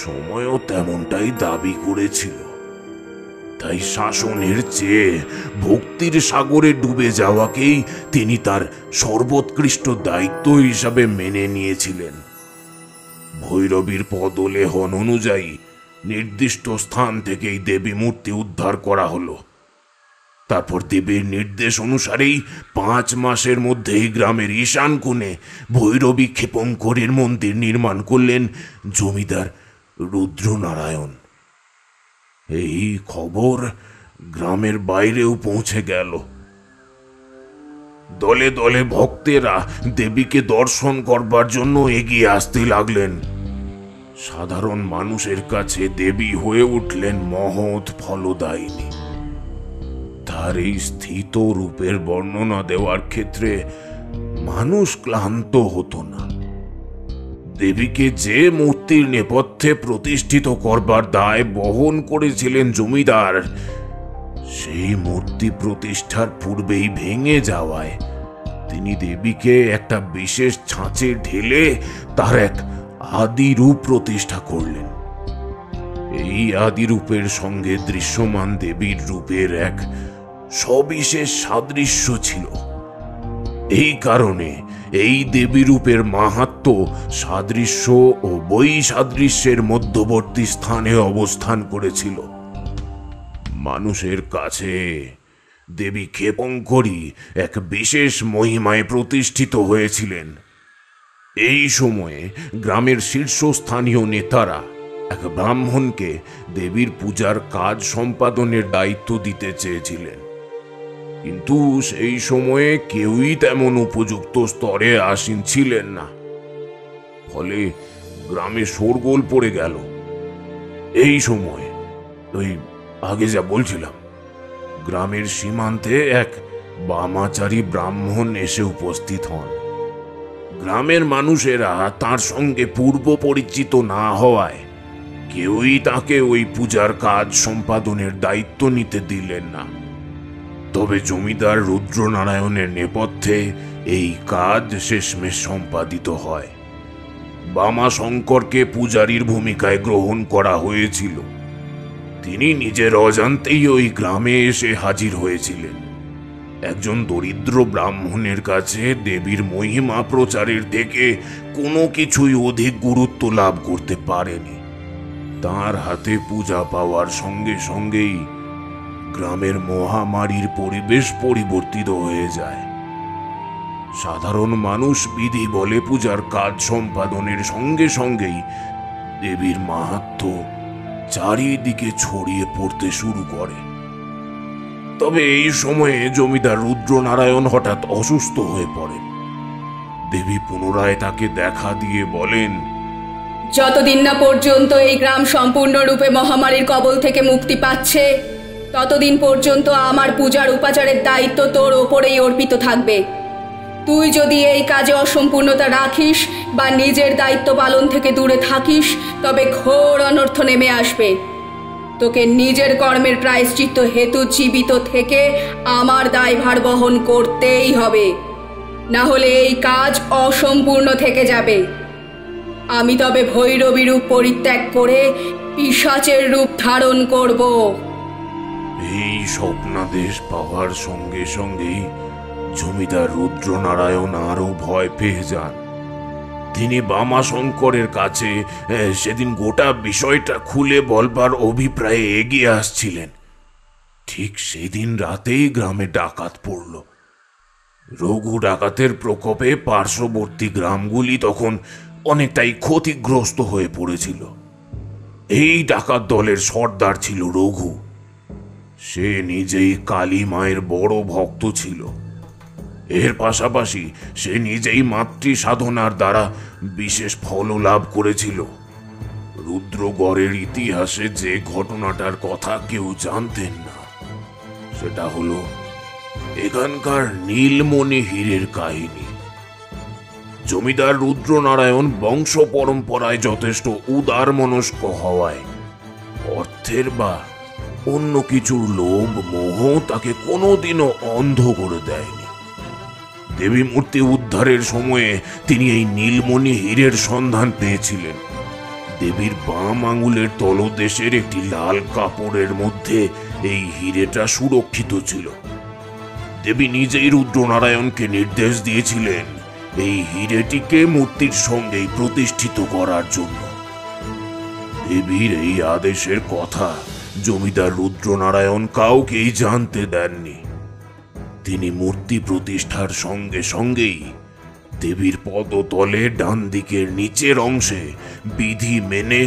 সময়ও তেমনটাই দাবি করেছিল। তাই শাসনের চেয়ে ভক্তির সাগরে ডুবে যাওয়াকেই তিনি তার সর্বোৎকৃষ্ট দায়িত্ব হিসাবে মেনে নিয়েছিলেন। ভৈরবীর পদলেহন অনুযায়ী নির্দিষ্ট স্থান থেকেই দেবী মূর্তি উদ্ধার করা হলো। তারপর দেবীর নির্দেশ অনুসারেই 5 মাসের মধ্যেই গ্রামের ঈশান কোণে ভৈরবী ক্ষেপঙ্করীর মন্দির নির্মাণ করলেন জমিদার রুদ্রনারায়ণ। এই খবর গ্রামের বাইরেও পৌঁছে গেল। দলে দলে ভক্তেরা দেবীকে দর্শন করবার জন্য এগিয়ে আসতে লাগলেন। সাধারণ মানুষের কাছে দেবী হয়ে উঠলেন মহৎ ফলদায়িনী। তার এই স্থিত রূপের বর্ণনা দেওয়ার ক্ষেত্রে মানুষ ক্লান্ত হতো না। দেবীকে যে মূর্তির নেপথ্যে প্রতিষ্ঠিত করবার দায় বহন করেছিলেন জমিদার, সেই মূর্তি প্রতিষ্ঠার পূর্বেই ভেঙে যাওয়ায় তিনি দেবীকে একটা বিশেষ ছাঁচে ঢেলে তার এক আদি রূপ প্রতিষ্ঠা করলেন। এই আদি রূপের সঙ্গে দৃশ্যমান দেবীর রূপের এক সবিশেষ সাদৃশ্য ছিল। এই কারণে এই দেবী রূপের মাহাত্ম্য সাদৃশ্য ও বৈসাদৃশ্যের মধ্যবর্তী স্থানে অবস্থান করেছিল। মানুষের কাছে দেবী ক্ষেপঙ্করী এক বিশেষ মহিমায় প্রতিষ্ঠিত হয়েছিলেন। এই সময়ে গ্রামের শীর্ষস্থানীয় নেতারা এক ব্রাহ্মণকে দেবীর পূজার কাজ সম্পাদনের দায়িত্ব দিতে চেয়েছিলেন, কিন্তু সেই সময়ে কেউই তেমন উপযুক্ত স্তরে আসীন ছিলেন না। ফলে গ্রামে শোরগোল পড়ে গেল। এই সময় ওই আগে যা বলছিলাম, গ্রামের সীমান্তে এক বামাচারী ব্রাহ্মণ এসে উপস্থিত হন। গ্রামের মানুষেরা তার সঙ্গে পূর্ব পরিচিত না হওয়ায় কেউই তাকে ওই পূজার কাজ সম্পাদনের দায়িত্ব নিতে দিলেন না। তবে জমিদার রুদ্রনারায়ণের নেপথ্যে এই কাজ শেষমেশ সম্পাদিত হয়। বামা শঙ্করকে পূজারীর ভূমিকায় গ্রহণ করা হয়েছিল। তিনি নিজের অজান্তেই ওই গ্রামে এসে হাজির হয়েছিলেন। একজন দরিদ্র ব্রাহ্মণের কাছে দেবীর মহিমা প্রচারের থেকে কোনো কিছুই অধিক গুরুত্ব লাভ করতে পারেনি। তার হাতে পূজা পাওয়ার সঙ্গে সঙ্গেই গ্রামের মহামারীর পরিবেশ পরিবর্তিত হয়ে যায়। সাধারণ মানুষ বিধি বলে পূজার কাজ সম্পাদনের সঙ্গে সঙ্গেই দেবীর মাহাত্ম্য চারিদিকে ছড়িয়ে পড়তে শুরু করে। তবে এই সময়ে জমিদার রুদ্রনারায়ণ হঠাৎ অসুস্থ হয়ে পড়েন। দেবী পুনরায় তাকে দেখা দিয়ে বলেন, যতদিন না পর্যন্ত এই গ্রাম সম্পূর্ণরূপে মহামারীর কবল থেকে মুক্তি পাচ্ছে, ততদিন পর্যন্ত আমার পূজার উপাচারের দায়িত্ব তোর ওপরেই অর্পিত থাকবে। তুই যদি এই কাজে অসম্পূর্ণতা রাখিস বা নিজের দায়িত্ব পালন থেকে দূরে থাকিস, তবে ঘোর অনর্থ নেমে আসবে। তোকে নিজের কর্মের প্রায়শ্চিত্ত হেতু জীবিত থেকে আমার দায়ভার বহন করতেই হবে, না হলে এই কাজ অসম্পূর্ণ থেকে যাবে। আমি তবে ভৈরবী রূপ পরিত্যাগ করে পিশাচের রূপ ধারণ করব। এই স্বপ্নাদেশ পাওয়ার সঙ্গে সঙ্গেই জমিদার রুদ্রনারায়ণ আরো ভয় পেয়ে যান। তিনি বামা শঙ্করের কাছে সেদিন গোটা বিষয়টা খুলে বলবার অভিপ্রায়ে এগিয়ে আসছিলেন। ঠিক সেদিন রাতেই গ্রামে ডাকাত পড়ল। রঘু ডাকাতের প্রকোপে পার্শ্ববর্তী গ্রামগুলি তখন অনেকটাই ক্ষতিগ্রস্ত হয়ে পড়েছিল। এই ডাকাত দলের সর্দার ছিল রঘু। সে নিজেই কালী মায়ের বড় ভক্ত ছিল। এর পাশাপাশি সে নিজেই মাতৃ সাধনার দ্বারা বিশেষ ফল লাভ করেছিল। রুদ্রগড়ের ইতিহাসে যে ঘটনাটার কথা কেউ জানতেন না, সেটা হলো এখানকার নীলমণি হীরের কাহিনী। জমিদার রুদ্রনারায়ণ বংশ পরম্পরায় যথেষ্ট উদার মনস্ক হওয়ায় অর্থের বা অন্য কিছুর লোভ মোহ তাকে কোনোদিনও অন্ধ করে দেয়নি। দেবী মূর্তি উদ্ধারের সময়ে তিনি এই নীলমণি হীরের সন্ধান পেয়েছিলেন। দেবীর বাম আঙুলের তলদেশের একটি লাল কাপড়ের মধ্যে এই হীরেটা সুরক্ষিত ছিল। দেবী নিজেই রুদ্রনারায়ণকে নির্দেশ দিয়েছিলেন এই হীরেটিকে মূর্তির সঙ্গেই প্রতিষ্ঠিত করার জন্য। দেবীর এই আদেশের কথা জমিদার রুদ্রনারায়ণ কাউকেই জানতে দেননি। তিনি মূর্তি প্রতিষ্ঠার সঙ্গে সঙ্গেই দেবীর পদতলে ডান দিকের নিচের অংশে বিধি মেনে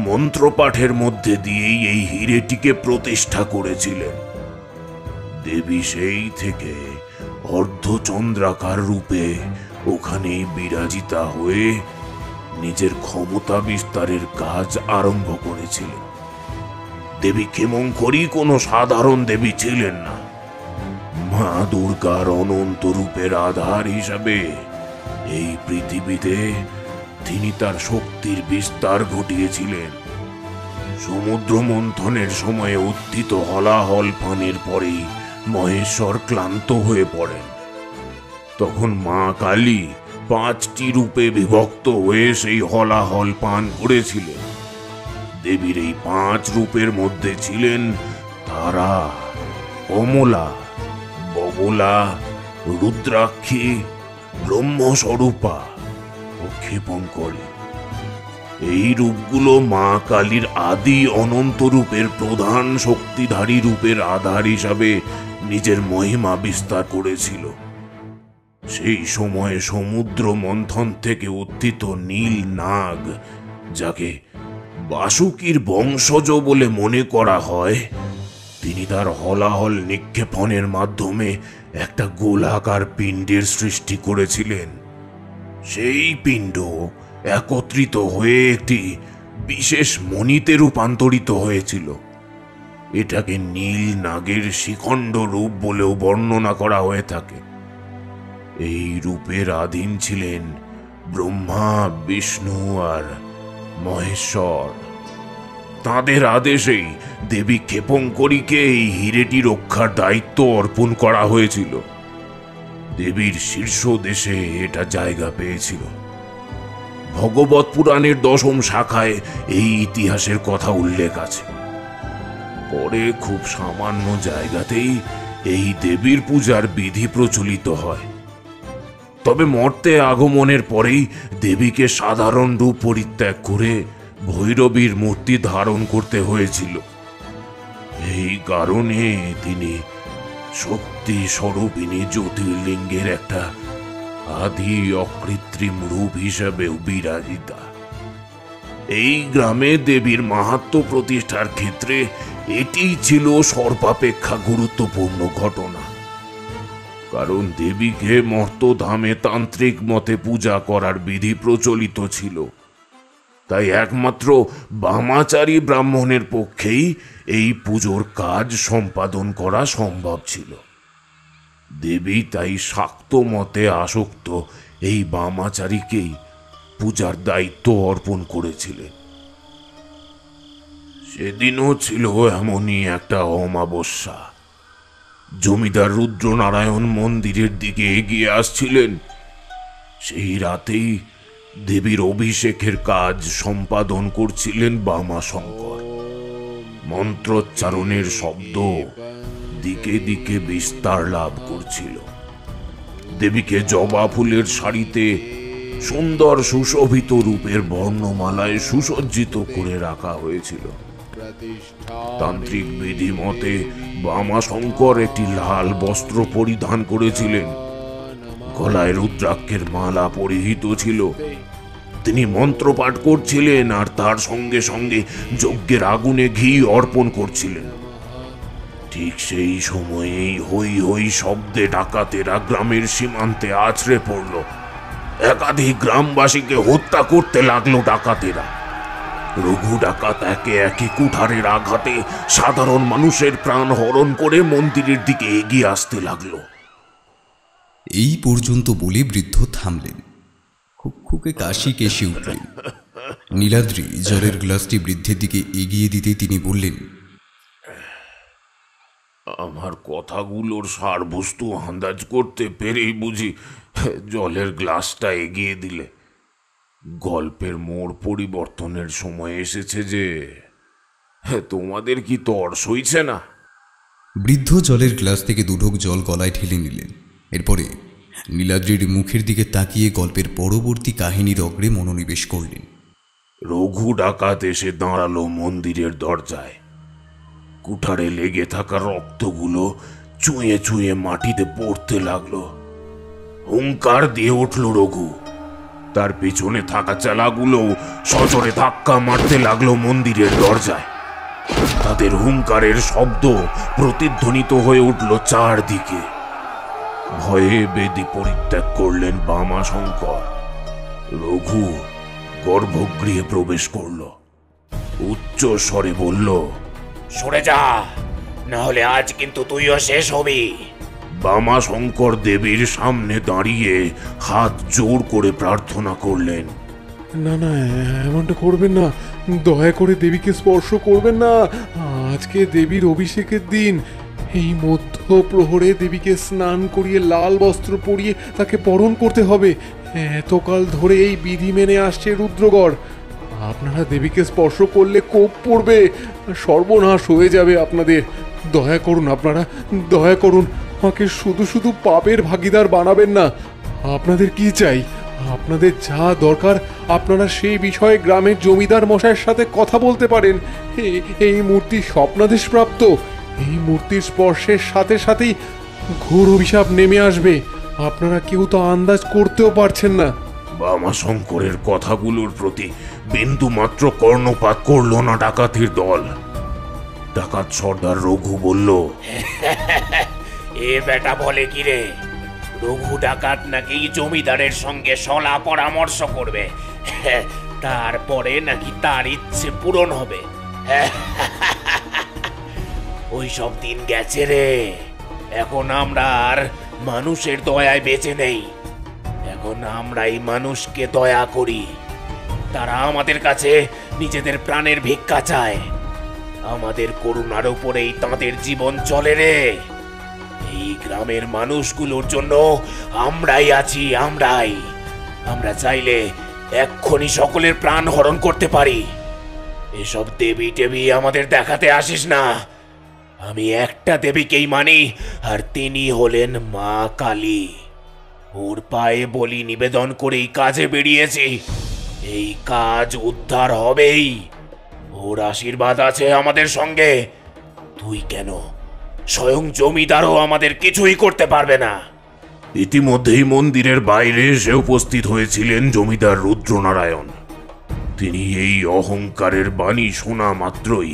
মন্ত্রপাঠের মধ্যে দিয়েই এই হীরেটিকে প্রতিষ্ঠা করেছিলেন। দেবী সেই থেকে অর্ধচন্দ্রাকার রূপে ওখানেই বিরাজিতা হয়ে নিজের ক্ষমতা বিস্তারের কাজ আরম্ভ করেছিলেন। দেবী ক্ষেমঙ্করী কোনো সাধারণ দেবী ছিলেন না। মা দুর্গার অনন্ত রূপের আধার হিসাবে এই পৃথিবীতে তিনি তার শক্তির বিস্তার ঘটিয়েছিলেন। সমুদ্র মন্থনের সময়ে উত্থিত হলাহল পানের পরেই মহেশ্বর ক্লান্ত হয়ে পড়েন। তখন মা কালী 5টি রূপে বিভক্ত হয়ে সেই হলাহল পান করেছিলেন। দেবীর এই 5 রূপের মধ্যে ছিলেন তারা, কমলা, বগলা, রুদ্রাক্ষী, ব্রহ্মস্বরূপা ও ক্ষেপঙ্করী। এই রূপগুলো মা কালীর আদি অনন্ত রূপের প্রধান শক্তিধারী রূপের আধার হিসাবে নিজের মহিমা বিস্তার করেছিল। সেই সময়ে সমুদ্র মন্থন থেকে উত্থিত নীল নাগ, যাকে বাসুকীর বংশজ বলে মনে করা হয়, তিনি তার হলাহল নিক্ষেপণের মাধ্যমে একটা গোলাকার পিণ্ডের সৃষ্টি করেছিলেন। সেই পিণ্ড একত্রিত হয়ে একটি বিশেষ মণিতে রূপান্তরিত হয়েছিল। এটাকে নীল নাগের শিখণ্ড রূপ বলেও বর্ণনা করা হয়ে থাকে। এই রূপের আধীন ছিলেন ব্রহ্মা, বিষ্ণু আর মহেশ্বর। তাদের আদেশেই দেবী ক্ষেপঙ্করীকে এই হীরেটি রক্ষার দায়িত্ব অর্পণ করা হয়েছিল। দেবীর শীর্ষ দেশে এটা জায়গা পেয়েছিল। ভগবত পুরাণের 10ম শাখায় এই ইতিহাসের কথা উল্লেখ আছে। পরে খুব সামান্য জায়গাতেই এই দেবীর পূজার বিধি প্রচলিত হয়। তবে মর্তে আগমনের পরেই দেবীকে সাধারণ রূপ পরিত্যাগ করে ভৈরবীর মূর্তি ধারণ করতে হয়েছিল। এই কারণে তিনি শক্তি স্বরূপিণী জ্যোতির্লিঙ্গের একটা আদি অকৃত্রিম রূপ হিসাবেও বিরাজিতা। এই গ্রামে দেবীর মাহাত্ম্য প্রতিষ্ঠার ক্ষেত্রে এটি ছিল সর্বাপেক্ষা গুরুত্বপূর্ণ ঘটনা। কারণ দেবীকে মর্তধামে তান্ত্রিক মতে পূজা করার বিধি প্রচলিত ছিল। তাই একমাত্র বামাচারী ব্রাহ্মণের পক্ষেই এই পুজোর কাজ সম্পাদন করা সম্ভব ছিল। দেবী তাই শাক্ত মতে আসক্ত এই বামাচারীকেই পূজার দায়িত্ব অর্পণ করেছিলেন। সেদিনও ছিল এমনই একটা অমাবস্যা। জমিদার রুদ্রনারায়ণ মন্দিরের দিকে এগিয়ে আসছিলেন। সেই রাতেই দেবীর অভিষেকের কাজ সম্পাদন করছিলেন বামাশঙ্কর। মন্ত্রোচ্চারণের শব্দ দিকে দিকে বিস্তার লাভ করছিল। দেবীকে জবা ফুলের শাড়িতে সুন্দর সুশোভিত রূপের বর্ণমালায় সুসজ্জিত করে রাখা হয়েছিল। তান্ত্রিক বিধি মতে বামাশঙ্কর একটি লাল বস্ত্র পরিধান করেছিলেন। গলায় রুদ্রাক্ষের মালা পরিহিত ছিল। তিনি মন্ত্রপাঠ করছিলেন আর তার সঙ্গে সঙ্গে যজ্ঞের আগুনে ঘি অর্পণ করছিলেন। ঠিক সেই সময়েই হই হই শব্দে ডাকাতেরা গ্রামের সীমান্তে আছড়ে পড়ল। একাধিক গ্রামবাসীকে হত্যা করতে লাগলো ডাকাতেরা। রঘু ডাকাত একে একে কুঠারের আঘাতে সাধারণ মানুষের প্রাণ হরণ করে মন্দিরের দিকে এগিয়ে আসতে লাগলো। এই পর্যন্ত বলে বৃদ্ধ থামলেন। খুকখুকে কাশি কেশে উঠলেন। নীলাদ্রি জলের গ্লাসটি বৃদ্ধের দিকে এগিয়ে দিতে তিনি বললেন, আমার কথাগুলোর সারবস্তু আন্দাজ করতে পেরেই বুঝি জলের গ্লাসটা এগিয়ে দিলে। গল্পের মোড় পরিবর্তনের সময় এসেছে যে তোমাদের কি তর সইছে না? বৃদ্ধ জলের গ্লাস থেকে 2 ঢোক জল গলায় ঢেলে নিলেন। এরপরে নীলাদ্রির মুখের দিকে তাকিয়ে গল্পের পরবর্তী কাহিনীর অগ্রে মনোনিবেশ করলেন। রঘু ডাকাত এসে দাঁড়ালো মন্দিরের দরজায়। কুঠারে লেগে থাকা রক্তগুলো চুঁয়ে চুঁয়ে মাটিতে পড়তে লাগলো। হুঙ্কার দিয়ে উঠল রঘু। তার পিছনে থাকা চেলাগুলো সজোরে ধাক্কা মারতে লাগলো মন্দিরের দরজায়। তাদের হুঙ্কারের শব্দ প্রতিধ্বনিত হয়ে উঠল চারদিকে। ভয়ে বেদি পরিত্যাগ করলেন বামাশঙ্কর। রঘু গর্ভগৃহে প্রবেশ করল। উচ্চ স্বরে বলল, সরে যা, না হলে আজ কিন্তু তুইও শেষ হবি। বামা শঙ্কর দেবীর সামনে দাঁড়িয়ে হাত জোর করে প্রার্থনা করলেন, না না, এমনটা করবেন না, দয়া করে দেবীকে স্পর্শ করবেন না। আজকে দেবীর অভিষেকের দিন। এই মধ্য প্রহরে দেবীকে স্নান করিয়ে লাল বস্ত্র পরিয়ে তাকে বরণ করতে হবে। এতকাল ধরে এই বিধি মেনে আসছে রুদ্রগড়। আপনারা দেবীকে স্পর্শ করলে কোপ পড়বে, সর্বনাশ হয়ে যাবে আপনাদের। দয়া করুন, আপনারা দয়া করুন, আমাকে শুধু শুধু পাপের ভাগীদার বানাবেন না। আপনাদের কি চাই? আপনাদের যা দরকার আপনারা সেই বিষয়ে গ্রামের জমিদার মশাইয়ের সাথে কথা বলতে পারেন। এই মূর্তি স্বপ্নাদেশ প্রাপ্ত। এই মূর্তির স্পর্শের সাথে সাথেই ঘোর অভিশাপ নেমে আসবে। আপনারা কেউ তো আন্দাজ করতেও পারছেন না। বামা শঙ্করের কথাগুলোর প্রতি বিন্দু মাত্র কর্ণপাত করল না ডাকাতির দল। ডাকাত সর্দার রঘু বলল, এ বেটা বলে কি রে, রঘু ডাকাত নাকি জমিদারের সঙ্গে সলা পরামর্শ করবে, তারপরে নাকি তার ইচ্ছে পূরণ হবে। ওই সব দিন গেছে রে। এখন আমরা আর মানুষের দয়ায় বেঁচে নেই। এখন আমরাই মানুষকে দয়া করি। তারা আমাদের কাছে নিজেদের প্রাণের ভিক্ষা চায়। আমাদের করুণার উপরেই তাদের জীবন চলে রে। এই গ্রামের মানুষগুলোর জন্য আমরাই আছি, আমরা চাইলে এক্ষুনি সকলের প্রাণ হরণ করতে পারি। এসব দেবী টেবি আমাদের দেখাতে আসিস না। আমি একটা দেবীকেই মানি, আর তিনি হলেন মা কালী। ওর পায়ে বলি নিবেদন করেই কাজে বেরিয়েছি। এই কাজ উদ্ধার হবেই। ওর আশীর্বাদ আছে আমাদের সঙ্গে। তুই কেন, স্বয়ং জমিদারও আমাদের কিছুই করতে পারবে না। ইতিমধ্যেই মন্দিরের বাইরে এসে উপস্থিত হয়েছিলেন জমিদার রুদ্রনারায়ণ। তিনি এই অহংকারের বাণী শোনা মাত্রই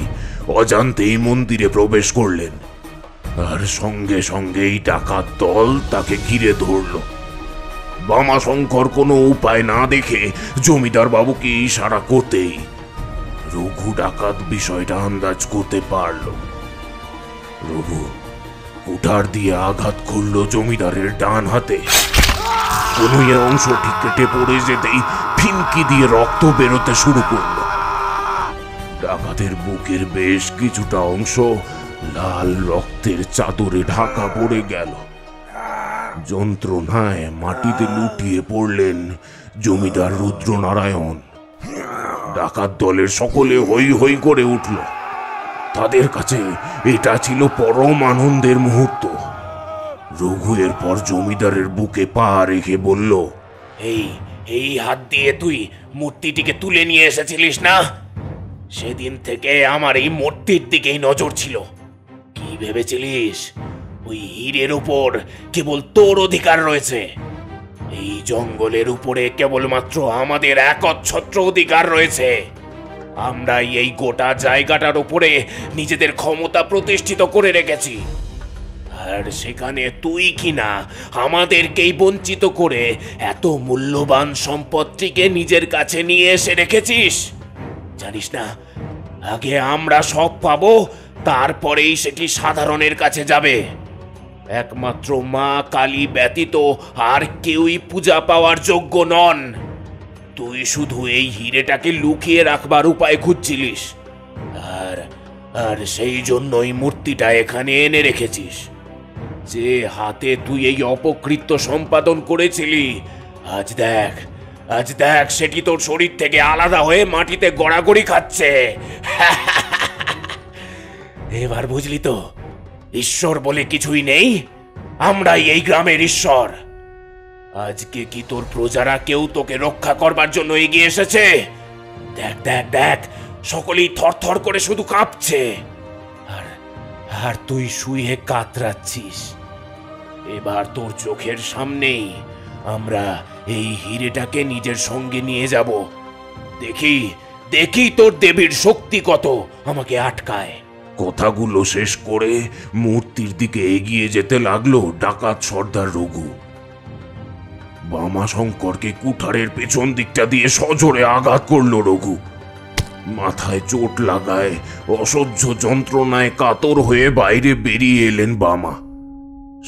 অজান্তেই মন্দিরে প্রবেশ করলেন, আর সঙ্গে সঙ্গেই ডাকাত দল তাকে ঘিরে ধরল। বামা শঙ্কর কোনো উপায় না দেখে জমিদার বাবুকে ইশারা করতেই রঘু ডাকাত বিষয়টা আন্দাজ করতে পারল। রঘু কুঠার দিয়ে আঘাত করল জমিদারের ডান হাতে। কনুইয়ের অংশটি কেটে পড়ে যেতেই ফিনকি দিয়ে রক্ত বেরোতে শুরু করল। ডাকাতের বুকের বেশ কিছুটা অংশ লাল রক্তের চাদরে ঢাকা পড়ে গেল। যন্ত্রণায় মাটিতে লুটিয়ে পড়লেন জমিদার রুদ্রনারায়ণ। ডাকাত দলের সকলে হই হই করে উঠল। তাদের কাছে এটা ছিল পরম আনন্দের মুহূর্ত। রঘু এরপর জমিদারের বুকে পা রেখে বলল, এই হাত দিয়ে তুই মূর্তিটিকে তুলে নিয়ে এসেছিলিস না? সেদিন থেকে আমার এই মূর্তির দিকেই নজর ছিল। কি ভেবেছিলিস ওই হীরের উপর কেবল তোর অধিকার রয়েছে? এই জঙ্গলের উপরে কেবলমাত্র আমাদের একচ্ছত্র অধিকার রয়েছে। আমরাই এই গোটা জায়গাটার উপরে নিজেদের ক্ষমতা প্রতিষ্ঠিত করে রেখেছি। আর সেখানে তুই কিনা আমাদেরকেই বঞ্চিত করে এত মূল্যবান সম্পত্তিকে নিজের কাছে নিয়ে এসে রেখেছিস। জানিস না, আগে আমরা সব পাবো, তারপরেই সেটি সাধারণের কাছে যাবে। একমাত্র মা কালী ব্যতীত আর কেউই পূজা পাওয়ার যোগ্য নন। তুই শুধু এই হীরেটাকে লুকিয়ে রাখবার উপায় খুঁজছিলিস, আর সেই জন্যই মূর্তিটা এখানে এনে রেখেছিস। যে হাতে তুই এই অপকৃত্য সম্পাদন করেছিলি, আজ দেখ সেটি তোর শরীর থেকে আলাদা হয়ে মাটিতে গড়াগড়ি খাচ্ছে। এবার বুঝলি তো, ঈশ্বর বলে কিছুই নেই। আমরাই এই গ্রামের ঈশ্বর। আজকে কি তোর প্রজারা কেউ তোকে রক্ষা করবার জন্য এগিয়ে এসেছে? দেখ সকলেই থরথর করে শুধু কাঁপছে, আর তুই শুয়ে কাতরাচ্ছিস। এবার তোর চোখের সামনেই আমরা এই হীরেটাকে নিজের সঙ্গে নিয়ে যাব। দেখি তোর দেবীর শক্তি কত আমাকে আটকায়। কথাগুলো শেষ করে মূর্তির দিকে এগিয়ে যেতে লাগলো ডাকাত সর্দার রঘু। বামা শঙ্করকে কুঠারের পেছন দিকটা দিয়ে সজোরে আঘাত করলো রঘু। মাথায় চোট লাগায় অসহ্য যন্ত্রণায় কাতর হয়ে বাইরে বেরিয়ে এলেন বামা।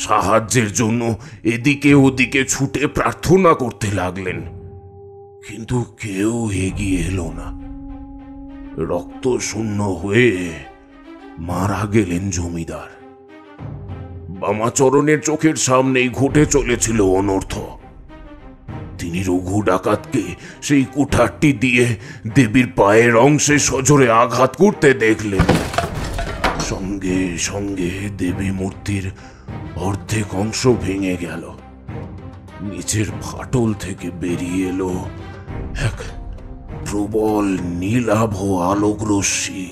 সাহায্যের জন্য এদিকে ওদিকে ছুটে প্রার্থনা করতে লাগলেন, কিন্তু কেউ এগিয়ে এলো না। রক্ত শূন্য হয়ে মারা গেলেন জমিদার। বামাচরণের চোখের সামনেই ঘটে চলেছিল অনর্থ। তিনি রঘু ডাকাতকে সেই কুঠারটি দিয়ে দেবীর পায়ের অংশে সজোরে আঘাত করতে দেখলেন। সঙ্গে সঙ্গে দেবী মূর্তির অর্ধেক অংশ ভেঙে গেল। নিচের ফাটল থেকে বেরিয়ে এলো এক প্রবল নীলাভ আলোক রশ্মি।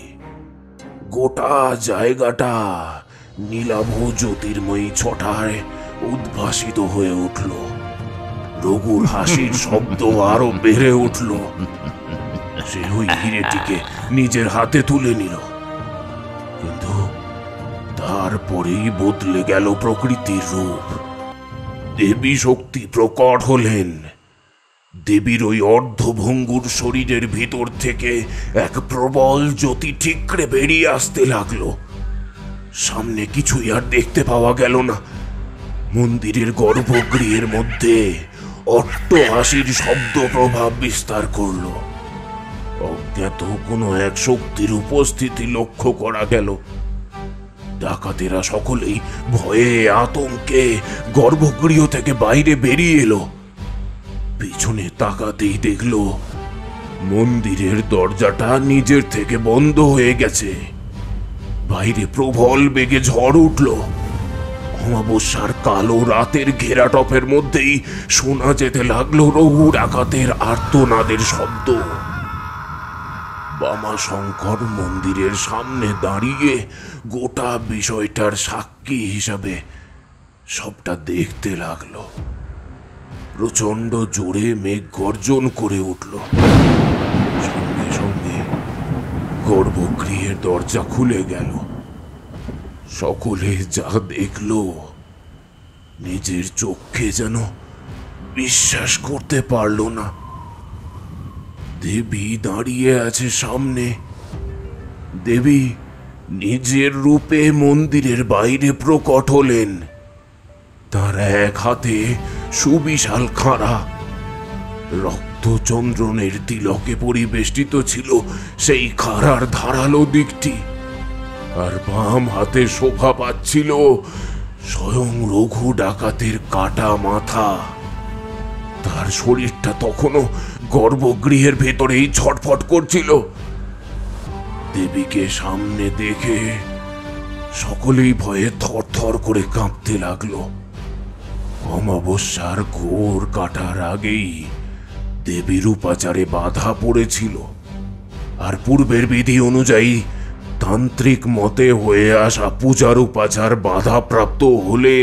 গোটা জায়গাটা নীলাভ জ্যোতির্ময়ী ছটায় উদ্ভাসিত হয়ে উঠল। রঘুর হাসির শব্দ আরো বেড়ে উঠল। সে ওই হিরেটিকে নিজের হাতে তুলে নিল, কিন্তু তারপরেই বদলে গেল প্রকৃতির রূপ। দেবী শক্তি প্রকট হলেন। দেবীর ওই অর্ধভঙ্গুর শরীরের ভিতর থেকে এক প্রবল জ্যোতি ঠিকরে বেরিয়ে আসতে লাগলো। সামনে কিছুই আর দেখতে পাওয়া গেল না। মন্দিরের গর্ভগৃহের মধ্যে অট্টহাসির শব্দ প্রভাব বিস্তার করল। অজ্ঞাত কোনো এক শক্তির উপস্থিতি লক্ষ্য করা গেল। ডাকাতেরা সকলেই ভয়ে আতঙ্কে গর্ভগৃহ থেকে বাইরে বেরিয়ে এলো। পিছনে তাকাতেই দেখল মন্দিরের দরজাটা নিজের থেকে বন্ধ হয়ে গেছে। বাইরে প্রবল বেগে ঝড় উঠল। অমাবস্যার কালো রাতের ঘেরাটপের মধ্যেই শোনা যেতে লাগলো রঘু ডাকাতের আর্তনাদের শব্দ। বামা শঙ্কর মন্দিরের সামনে দাঁড়িয়ে গোটা বিষয়টার সাক্ষী হিসাবে সবটা দেখতে লাগলো। প্রচন্ড জোরে মেঘ গর্জন করে উঠল। সঙ্গে সঙ্গে গর্ভগৃহের দরজা খুলে গেল। সকলে যা দেখল নিজের চোখে যেন বিশ্বাস করতে পারল না। দেবী দাঁড়িয়ে আছে সামনে। দেবী নিজের রূপে মন্দিরের বাইরে প্রকট হলেন। তার এক হাতে সুবিশাল খাঁড়া, রক্তচন্দ্রনের তিলকে পরিবেষ্টিত ছিল সেই খাঁড়ার ধারালো দিকটি, আর বাম হাতে শোভা পাচ্ছিল স্বয়ং রঘু ডাকাতের কাটা মাথা। তার শরীরটা তখনও গর্ভগৃহের ভেতরেই ছটফট করছিল। দেবীকে সামনে দেখে সকলেই ভয়ে থরথর করে কাঁপতে লাগলো। অমাবস্যার ঘোর কাটার আগেই দেবীর উপাচারে বাধা পড়েছিল, আর পূর্বের বিধি অনুযায়ী তান্ত্রিক মতে হয়ে আসা পূজার উপাচার বাধাপ্রাপ্ত হলে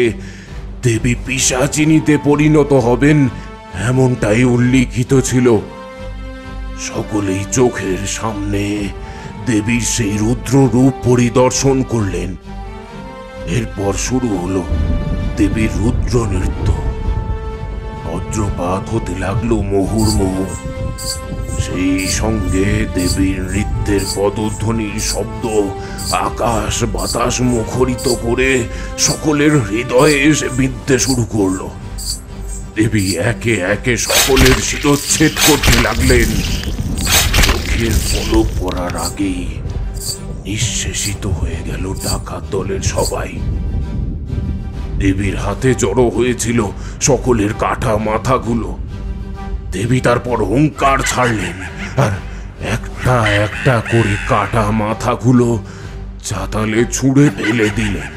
দেবী পিশাচিনীতে পরিণত হবেন, এমনটাই উল্লিখিত ছিল। সকলেই চোখের সামনে দেবীর সেই রুদ্র রূপ পরিদর্শন করলেন। এরপর শুরু হলো দেবীর রুদ্র নৃত্য। বজ্রপাত হতে লাগলো মুহুর্মুহু। সেই সঙ্গে দেবীর নৃত্যের পদধ্বনির শব্দ আকাশ বাতাস মুখরিত করে সকলের হৃদয়ে এসে বিঁধতে শুরু করলো। দেবী একে একে সকলের শিরচ্ছেদ করতে লাগলেন। চোখের পলক পড়ার আগেই নিঃশেষিত হয়ে গেল ডাকাত দলের সবাই। দেবীর হাতে জড়ো হয়েছিল সকলের কাটা মাথাগুলো। দেবী তারপর হুঙ্কার ছাড়লেন, আর একটা একটা করে কাটা মাথাগুলো চাতালে ছুঁড়ে ফেলে দিলেন।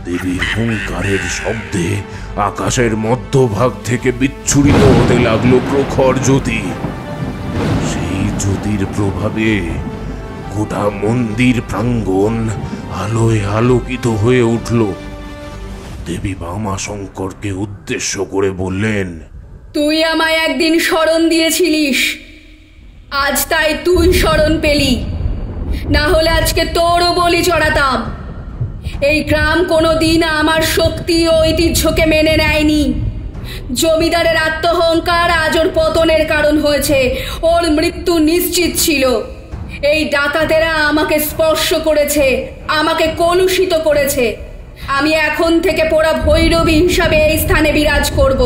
দেবীর হুঙ্কারের শব্দে আকাশের মধ্যভাগ থেকে বিচ্ছুরিত হতে লাগলো প্রখর জ্যোতি। সেই জ্যোতির প্রভাবে গোটা মন্দির প্রাঙ্গণ আলোয় আলোকিত হয়ে উঠল। দেবী বামা শঙ্করকে উদ্দেশ্য করে বললেন, তুই আমায় একদিন শরণ দিয়েছিলিস, আজ তাই তুই শরণ পেলি, না হলে আজকে তোরও বলি চড়াতাম। এই গ্রাম কোনোদিন আমার শক্তি ও ঐতিহ্যকে মেনে নেয়নি। জমিদারের আত্মহংকার আজ ওর পতনের কারণ হয়েছে। ওর মৃত্যু নিশ্চিত ছিল। এই ডাকাতেরা আমাকে স্পর্শ করেছে, আমাকে কলুষিত করেছে। আমি এখন থেকে পোড়া ভৈরবী হিসাবে এই স্থানে বিরাজ করব।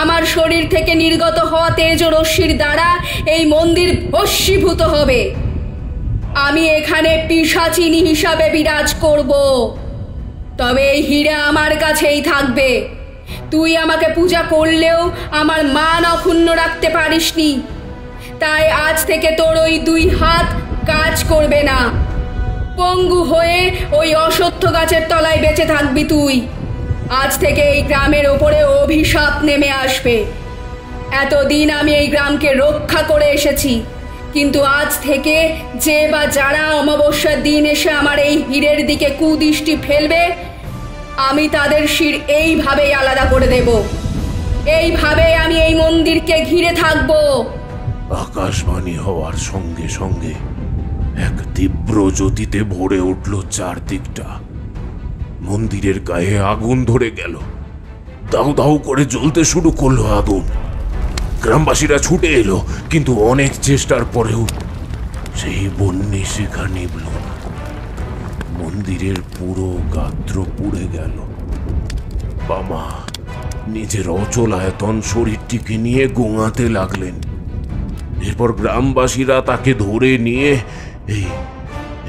আমার শরীর থেকে নির্গত হওয়া তেজ ও রশ্মির দ্বারা এই মন্দির ভস্মীভূত হবে। আমি এখানে পিশাচিনী হিসাবে বিরাজ করব। তবে এই হীরা আমার কাছেই থাকবে। তুই আমাকে পূজা করলেও আমার মান অক্ষুণ্ণ রাখতে পারিসনি, তাই আজ থেকে তোর ওই 2 হাত কাজ করবে না। পঙ্গু হয়ে ওই অশ্বত্থ গাছের তলায় বেঁচে থাকবি তুই। আজ থেকে এই গ্রামের ওপরে অভিশাপ নেমে আসবে। এতদিন আমি এই গ্রামকে রক্ষা করে এসেছি, কিন্তু আজ থেকে যে বা যারা অমাবস্যার দিন এসে আমার এই হীরের দিকে কুদৃষ্টি ফেলবে, আমি তাদের শির এইভাবেই আলাদা করে দেব। এইভাবে আমি এই মন্দিরকে ঘিরে থাকব। আকাশবাণী হওয়ার সঙ্গে সঙ্গে এক তীব্র জ্যোতিতে ভরে উঠল চারদিকটা। মন্দিরের গায়ে আগুন ধরে গেল। দাউ দাউ করে জ্বলতে শুরু করলো আগুন। গ্রামবাসীরা ছুটে এলো, কিন্তু অনেক চেষ্টার পরেও সেই বন্যি শিখা নিভল না। মন্দিরের পুরো গাত্র পুড়ে গেল। বামা নিজের অচলায়তন শরীরটিকে নিয়ে গোঙাতে লাগলেন। এরপর গ্রামবাসীরা তাকে ধরে নিয়ে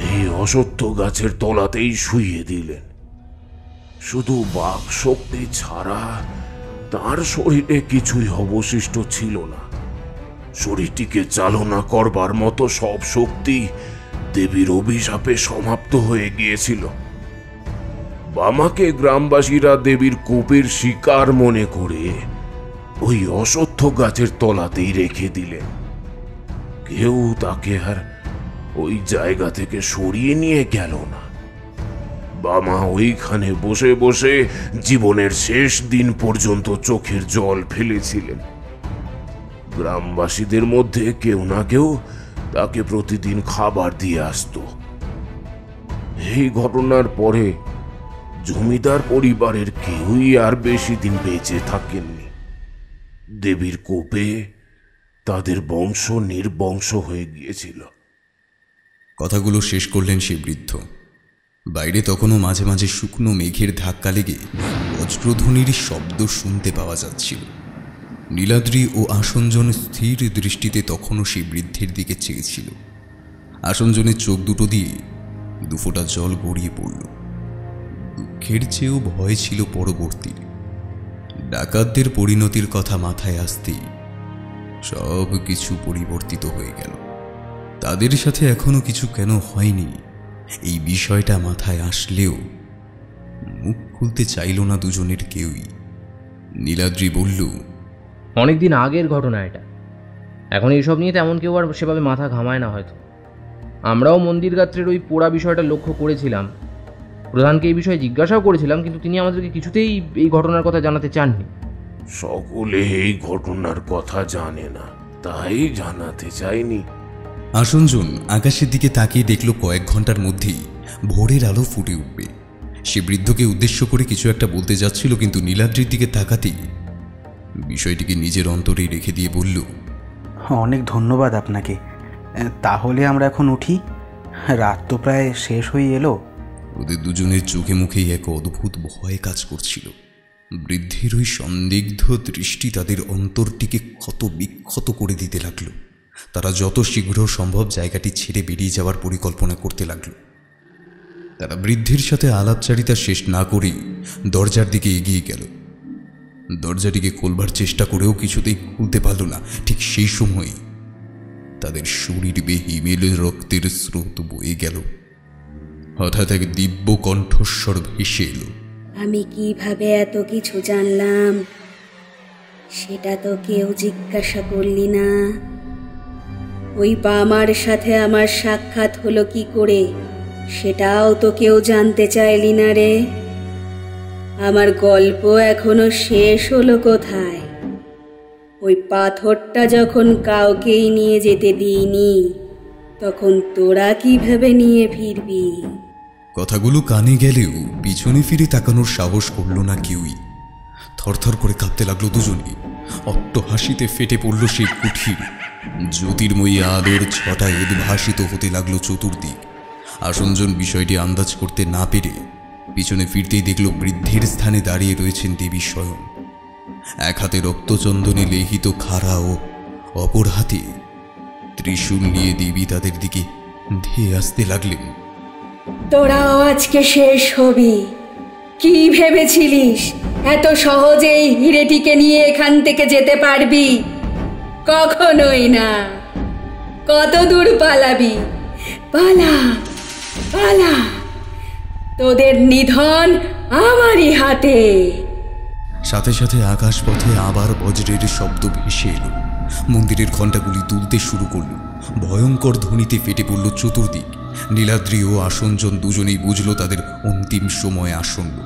এই অশ্বত্থ গাছের তলাতেই শুইয়ে দিলেন। শুধু বাক শক্তি ছাড়া তার শরীরে কিছুই অবশিষ্ট ছিল না। শরীরটিকে চালনা করবার মতো সব শক্তি দেবীর অভিশাপে সমাপ্ত হয়ে গিয়েছিল। বামাকে গ্রামবাসীরা দেবীর কোপের শিকার মনে করে ওই অশ্বত্থ গাছের তলাতেই রেখে দিলেন। কেউ তাকে আর ওই জায়গা থেকে সরিয়ে নিয়ে গেল না। বামা ওইখানে বসে বসে জীবনের শেষ দিন পর্যন্ত চোখের জল ফেলেছিলেন। গ্রামবাসীদের মধ্যে কেউ না কেউ তাকে প্রতিদিন খাবার দিয়ে আসতো। এই ঘটনার পরে জমিদার পরিবারের কেউই আর বেশি দিন বেঁচে থাকেননি। দেবীর কোপে তাদের বংশ নির্বংশ হয়ে গিয়েছিল। কথাগুলো শেষ করলেন সে বৃদ্ধ। বাইরে তখনও মাঝে মাঝে শুকনো মেঘের ধাক্কা লেগে বজ্রধ্বনির শব্দ শুনতে পাওয়া যাচ্ছিল। নীলাদ্রি ও আসঞ্জন স্থির দৃষ্টিতে তখনও সেই বৃদ্ধের দিকে চেয়েছিল। আসঞ্জনের চোখ দুটো দিয়ে 2 ফোঁটা জল গড়িয়ে পড়ল। দুঃখের চেয়েও ভয় ছিল পরবর্তী। ডাকাতদের পরিণতির কথা মাথায় আসতেই সব কিছু পরিবর্তিত হয়ে গেল। তাদের সাথে এখনো কিছু কেন হয়নি এই বিষয়টা মাথায় আসলেও মুখ খুলতে চাইল না দুজনের কেউই। নীলাদ্রি বলল, অনেকদিন আগের ঘটনা এটা। এখন এইসব নিয়ে তেমন কেউ আর সেভাবে মাথা ঘামায় না হয়তো। আমরাও মন্দির গাত্রের ওই পোড়া বিষয়টা লক্ষ্য করেছিলাম। প্রধানকে এই বিষয়ে জিজ্ঞাসাও করেছিলাম, কিন্তু তিনি আমাদেরকে কিছুতেই এই ঘটনার কথা জানাতে চাননি। সকলে এই ঘটনার কথা জানে না, তাই জানাতে চাইনি। আসঞ্জন আকাশের দিকে তাকিয়ে দেখল কয়েক ঘন্টার মধ্যেই ভোরের আলো ফুটে উঠবে। সে বৃদ্ধকে উদ্দেশ্য করে কিছু একটা বলতে যাচ্ছিল, কিন্তু নীলাদ্রির দিকে তাকাতেই বিষয়টিকে নিজের অন্তরেই রেখে দিয়ে বলল, অনেক ধন্যবাদ আপনাকে। তাহলে আমরা এখন উঠি, রাত তো প্রায় শেষ হয়ে এলো। ওদের দুজনের চোখে মুখেই এক অদ্ভুত ভয় কাজ করছিল। বৃদ্ধের ওই সন্দিগ্ধ দৃষ্টি তাদের অন্তরটিকে ক্ষত বিক্ষত করে দিতে লাগলো। তারা যত শীঘ্র সম্ভব জায়গাটি ছেড়ে বেরিয়ে যাওয়ার পরিকল্পনা করতে লাগলো। তারা বৃদ্ধের সাথে আলাপচারিতা শেষ না করেই দরজার দিকে এগিয়ে গেল। দরজাটিকে খোলবার চেষ্টা করেও কিছুতেই খুলতে পারল না। ঠিক সেই সময় তাদের শরীর বেয়ে হিমেলের রক্তের স্রোত বয়ে গেল। হঠাৎ এক দিব্য কণ্ঠস্বর ভেসে এলো, আমি কিভাবে এত কিছু জানলাম সেটা তো কেউ জিজ্ঞাসা করলি না। ওই বামার সাথে আমার সাক্ষাৎ হলো কি করে সেটাও তো কেউ জানতে চাইলি না রে। আমার গল্প এখনো শেষ হলো কোথায়? ওই পাথরটা যখন কাউকেই নিয়ে যেতে দিইনি, তখন তোরা কিভাবে নিয়ে ফিরবি? কথাগুলো কানে গেলেও পিছনে ফিরে তাকানোর সাহস করল না কেউই। থ থরথর করে কাঁপতে লাগলো দুজনেই। অট্টহাসিতে ফেটে পড়ল সেই কুঠির। জ্যোতির্ময়ী আলোর ছটায় উদ্ভাসিত হতে লাগলো চতুর্দিক। আসনজন বিষয়টি আন্দাজ করতে না পেরে পিছনে ফিরতেই দেখল বৃদ্ধের স্থানে দাঁড়িয়ে রয়েছেন দেবী স্বয়ং। এক হাতে রক্তচন্দনে লেহিত খাড়া ও অপর হাতে ত্রিশূল নিয়ে দেবী তাদের দিকে ধেয়ে আসতে লাগলেন। তোরাও আজকে শেষ হবি। কি ভেবেছিলিস এত সহজেই হিরেটিকে নিয়ে এখান থেকে যেতে পারবি? কখনোই না। কত দূর পালাবি? পালা পালা, তোদের নিধন আমারই হাতে। সাথে সাথে আকাশপথে আবার বজ্রের শব্দ ভেসে এলো। মন্দিরের ঘণ্টাগুলি দুলতে শুরু করল। ভয়ঙ্কর ধ্বনিতে ফেটে পড়ল চতুর্দিক। নীলাদ্রি ও আসনজন দুজনেই বুঝল তাদের অন্তিম সময় আসন্ন।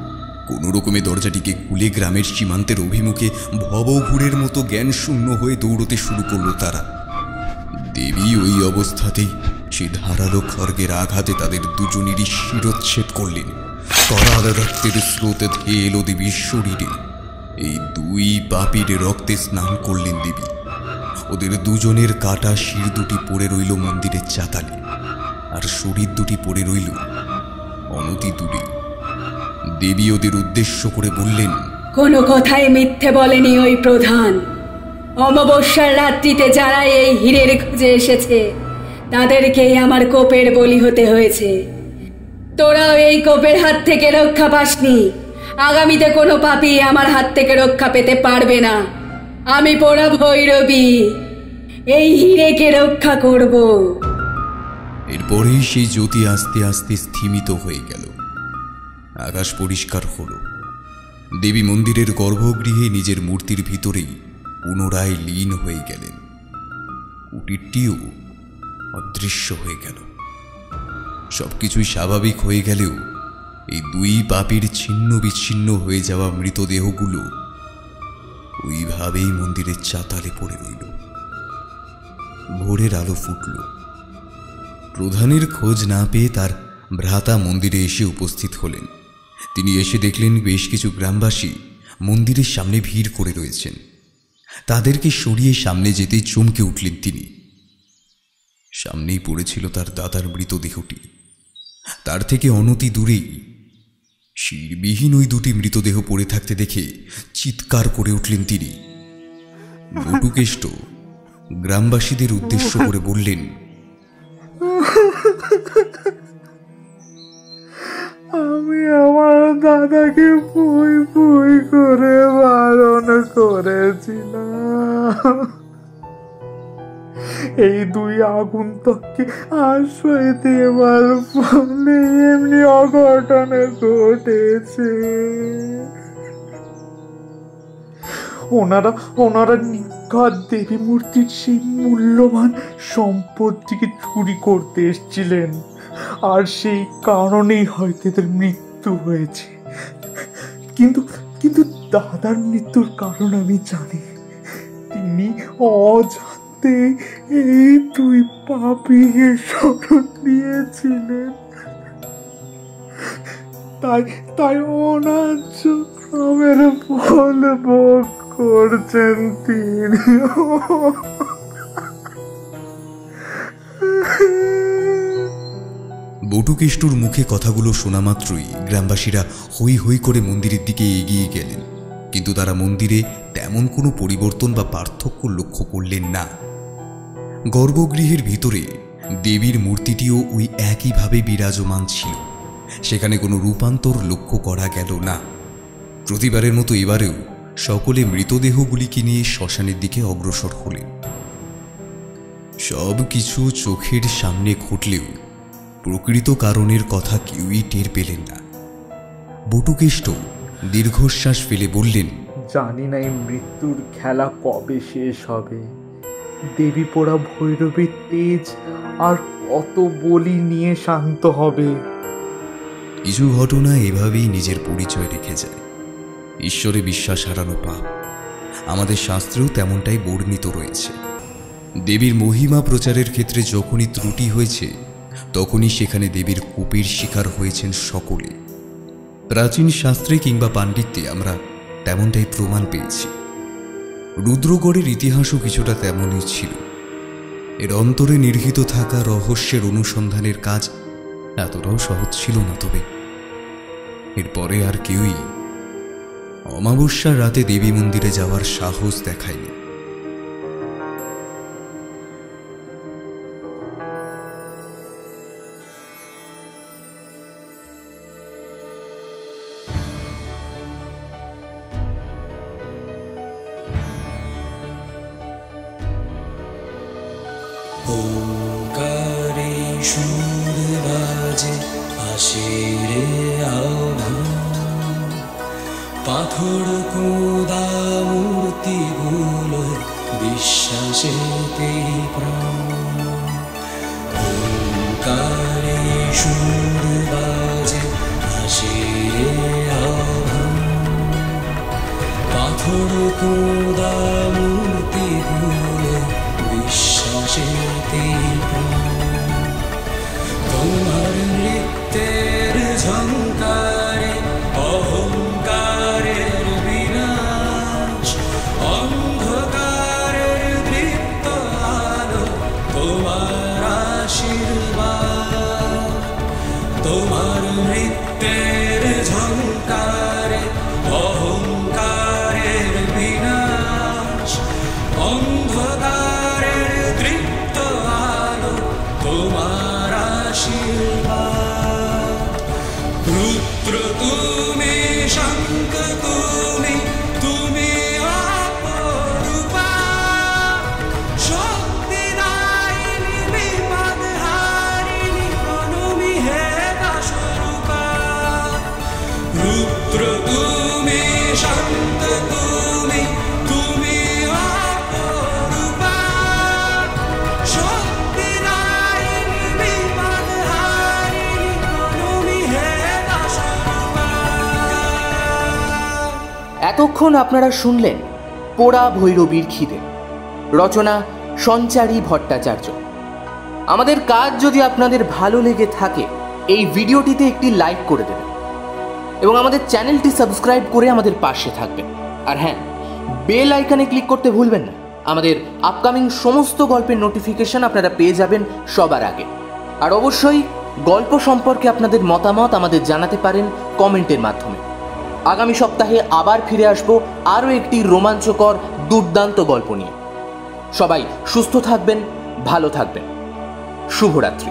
কোনো রকমে দরজাটিকে খুলে গ্রামের সীমান্তের অভিমুখে ভবঘুরের মতো জ্ঞান শূন্য হয়ে দৌড়তে শুরু করলো তারা। দেবী ওই অবস্থাতেই সে ধারালো খড়গের আঘাতে তাদের দুজনেরই শিরোচ্ছেদ করলেন। তরাল রক্তের স্রোতে ধেয়ে এলো দেবীর শরীরে। এই দুই পাপীর রক্তে স্নান করলেন দেবী। ওদের দুজনের কাটা শির দুটি পড়ে রইল মন্দিরের চাতালে, আর শরীর দুটি পড়ে রইল অনতি দূরে। দেবী ওদের উদ্দেশ্য করে বললেন, কোনো কথাই মিথ্যে বলেনি ওই প্রধান। অমাবস্যার রাত্রিতে যারা এই হীরের খুঁজে এসেছে তাদেরকেই আমার কোপের বলি হতে হয়েছে। তোরাও এই কোপের হাত থেকে রক্ষা পাসনি। আগামীতে কোনো পাপী আমার হাত থেকে রক্ষা পেতে পারবে না। আমি পোড়া ভৈরবী, এই হীরেকে রক্ষা করব। এরপরেই সেই জ্যোতি আস্তে আস্তে স্থিমিত হয়ে গেল। আকাশ পরিষ্কার হল। দেবী মন্দিরের গর্ভগৃহে নিজের মূর্তির ভিতরেই পুনরায় লীন হয়ে গেলেন। কুটিরটিও অদৃশ্য হয়ে গেল। সবকিছুই স্বাভাবিক হয়ে গেলেও এই দুই পাপীর ছিন্ন বিচ্ছিন্ন হয়ে যাওয়া মৃতদেহগুলো ওইভাবেই মন্দিরের চাতালে পড়ে রইল। ভোরের আলো ফুটল। প্রধানের খোঁজ না পেয়ে তার ভ্রাতা মন্দিরে এসে উপস্থিত হলেন। তিনি এসে দেখলেন বেশ কিছু গ্রামবাসী মন্দিরের সামনে ভিড় করে রয়েছেন। তাদেরকে সরিয়ে সামনে যেতেই চমকে উঠলেন তিনি। সামনেই পড়েছিল তার দাদার মৃতদেহটি। তার থেকে অনতি দূরেই শিরবিহীন ওই দুটি মৃতদেহ পড়ে থাকতে দেখে চিৎকার করে উঠলেন তিনি। বটুকেষ্ট গ্রামবাসীদের উদ্দেশ্য করে বললেন, আমি আমার দাদাকে পুই পুই করে বারণ করেছিলাম। এই দুই আগন্তুককে আশ্রয় দেওয়ার ফলে এমনি অঘটন ঘটেছে। ওনারা নির্ঘাত দেবী মূর্তির সেই মূল্যবান সম্পদটিকে চুরি করতে এসেছিলেন, আর সেই কারণেই হয়তো এদের মৃত্যু হয়েছে। কিন্তু দাদার মৃত্যুর কারণ আমি জানি। তিনি অজান্তে এই দুই পাপীকে শরণ নিয়েছিলেন। তাই ওনার গ্রামের ফল ভোগ করছেন তিনি। বটুকেষ্টুর মুখে কথাগুলো শোনা মাত্রই গ্রামবাসীরা হই হই করে মন্দিরের দিকে এগিয়ে গেলেন। কিন্তু তারা মন্দিরে তেমন কোনো পরিবর্তন বা পার্থক্য লক্ষ্য করলেন না। গর্ভগৃহের ভিতরে দেবীর মূর্তিটিও ওই একইভাবে বিরাজমান ছিল। সেখানে কোনো রূপান্তর লক্ষ্য করা গেল না। প্রতিবারের মতো এবারেও সকলে মৃতদেহগুলিকে নিয়ে শ্মশানের দিকে অগ্রসর হলেন। সব কিছু চোখের সামনে ঘটলেও প্রকৃত কারণের কথা কেউই টের পেলেন না। বটুকেষ্ট দীর্ঘশ্বাস ফেলে বললেন, জানি না এই মৃত্যুর খেলা কবে শেষ হবে। দেবী পোড়া ভৈরবীর তেজ আর কত বলি নিয়ে শান্ত হবে। কিছু ঘটনা এভাবেই নিজের পরিচয় রেখে যায়। ঈশ্বরে বিশ্বাস হারানো পাপ। আমাদের শাস্ত্রেও তেমনটাই বর্ণিত রয়েছে। দেবীর মহিমা প্রচারের ক্ষেত্রে যখনই ত্রুটি হয়েছে তখনই সেখানে দেবীর কোপের শিকার হয়েছেন সকলে। প্রাচীন শাস্ত্রে কিংবা পাণ্ডিত্যে আমরা তেমনটাই প্রমাণ পেয়েছি। রুদ্রগড়ের ইতিহাসও কিছুটা তেমনই ছিল। এর অন্তরে নির্হিত থাকা রহস্যের অনুসন্ধানের কাজ এতটাও সহজ ছিল না। তবে এরপরে আর কেউই অমাবস্যার রাতে দেবী মন্দিরে যাওয়ার সাহস দেখায়নি। ওঙ্কারে সুর বাজে আসে রে আভা, পাথর কোদা মূর্তিগুলো বিশ্বাসেতে প্রাণ। ওঙ্কারে সুর বাজে আসে রে আভা, পাথর কোদা মূর্তিগুলো বিশ্বাসেতে প্রাণ। তোমার নৃত্যের ঝঙ্কারে অহংকারের বিনাশ, অন্ধকারের দীপ্ত আলো তোমার আশীর্বাদ। তোমার নৃত্যের ঝঙ্কারে অহংকারের বিনাশ, অন্ধকারের দীপ্ত আলো তোমার আশীর্বাদ। রুদ্র তুমি, শঙ্খ তুমি, তুমি অপরূপা, শক্তিদায়িনী বিপদ হারিণী অনমি হে দাসরূপা। রুদ্র তুমি, শঙ্খ তুমি, তুমি অপরূপা, শক্তিদায়িনী বিপদ হারিণী অনমি হে দাসরূপা। এতক্ষণ আপনারা শুনলেন পোড়া ভৈরবীর খিদে, রচনা সঞ্চারী ভট্টাচার্য। আমাদের কাজ যদি আপনাদের ভালো লেগে থাকে এই ভিডিওটিতে একটি লাইক করে দেবেন এবং আমাদের চ্যানেলটি সাবস্ক্রাইব করে আমাদের পাশে থাকবেন। আর হ্যাঁ, বেল আইকনে ক্লিক করতে ভুলবেন না। আমাদের আপকামিং সমস্ত গল্পের নোটিফিকেশন আপনারা পেয়ে যাবেন সবার আগে। আর অবশ্যই গল্প সম্পর্কে আপনাদের মতামত আমাদের জানাতে পারেন কমেন্টের মাধ্যমে। আগামী সপ্তাহে আবার ফিরে আসবো আরও একটি রোমাঞ্চকর দুর্দান্ত গল্প নিয়ে। সবাই সুস্থ থাকবেন, ভালো থাকবেন। শুভরাত্রি।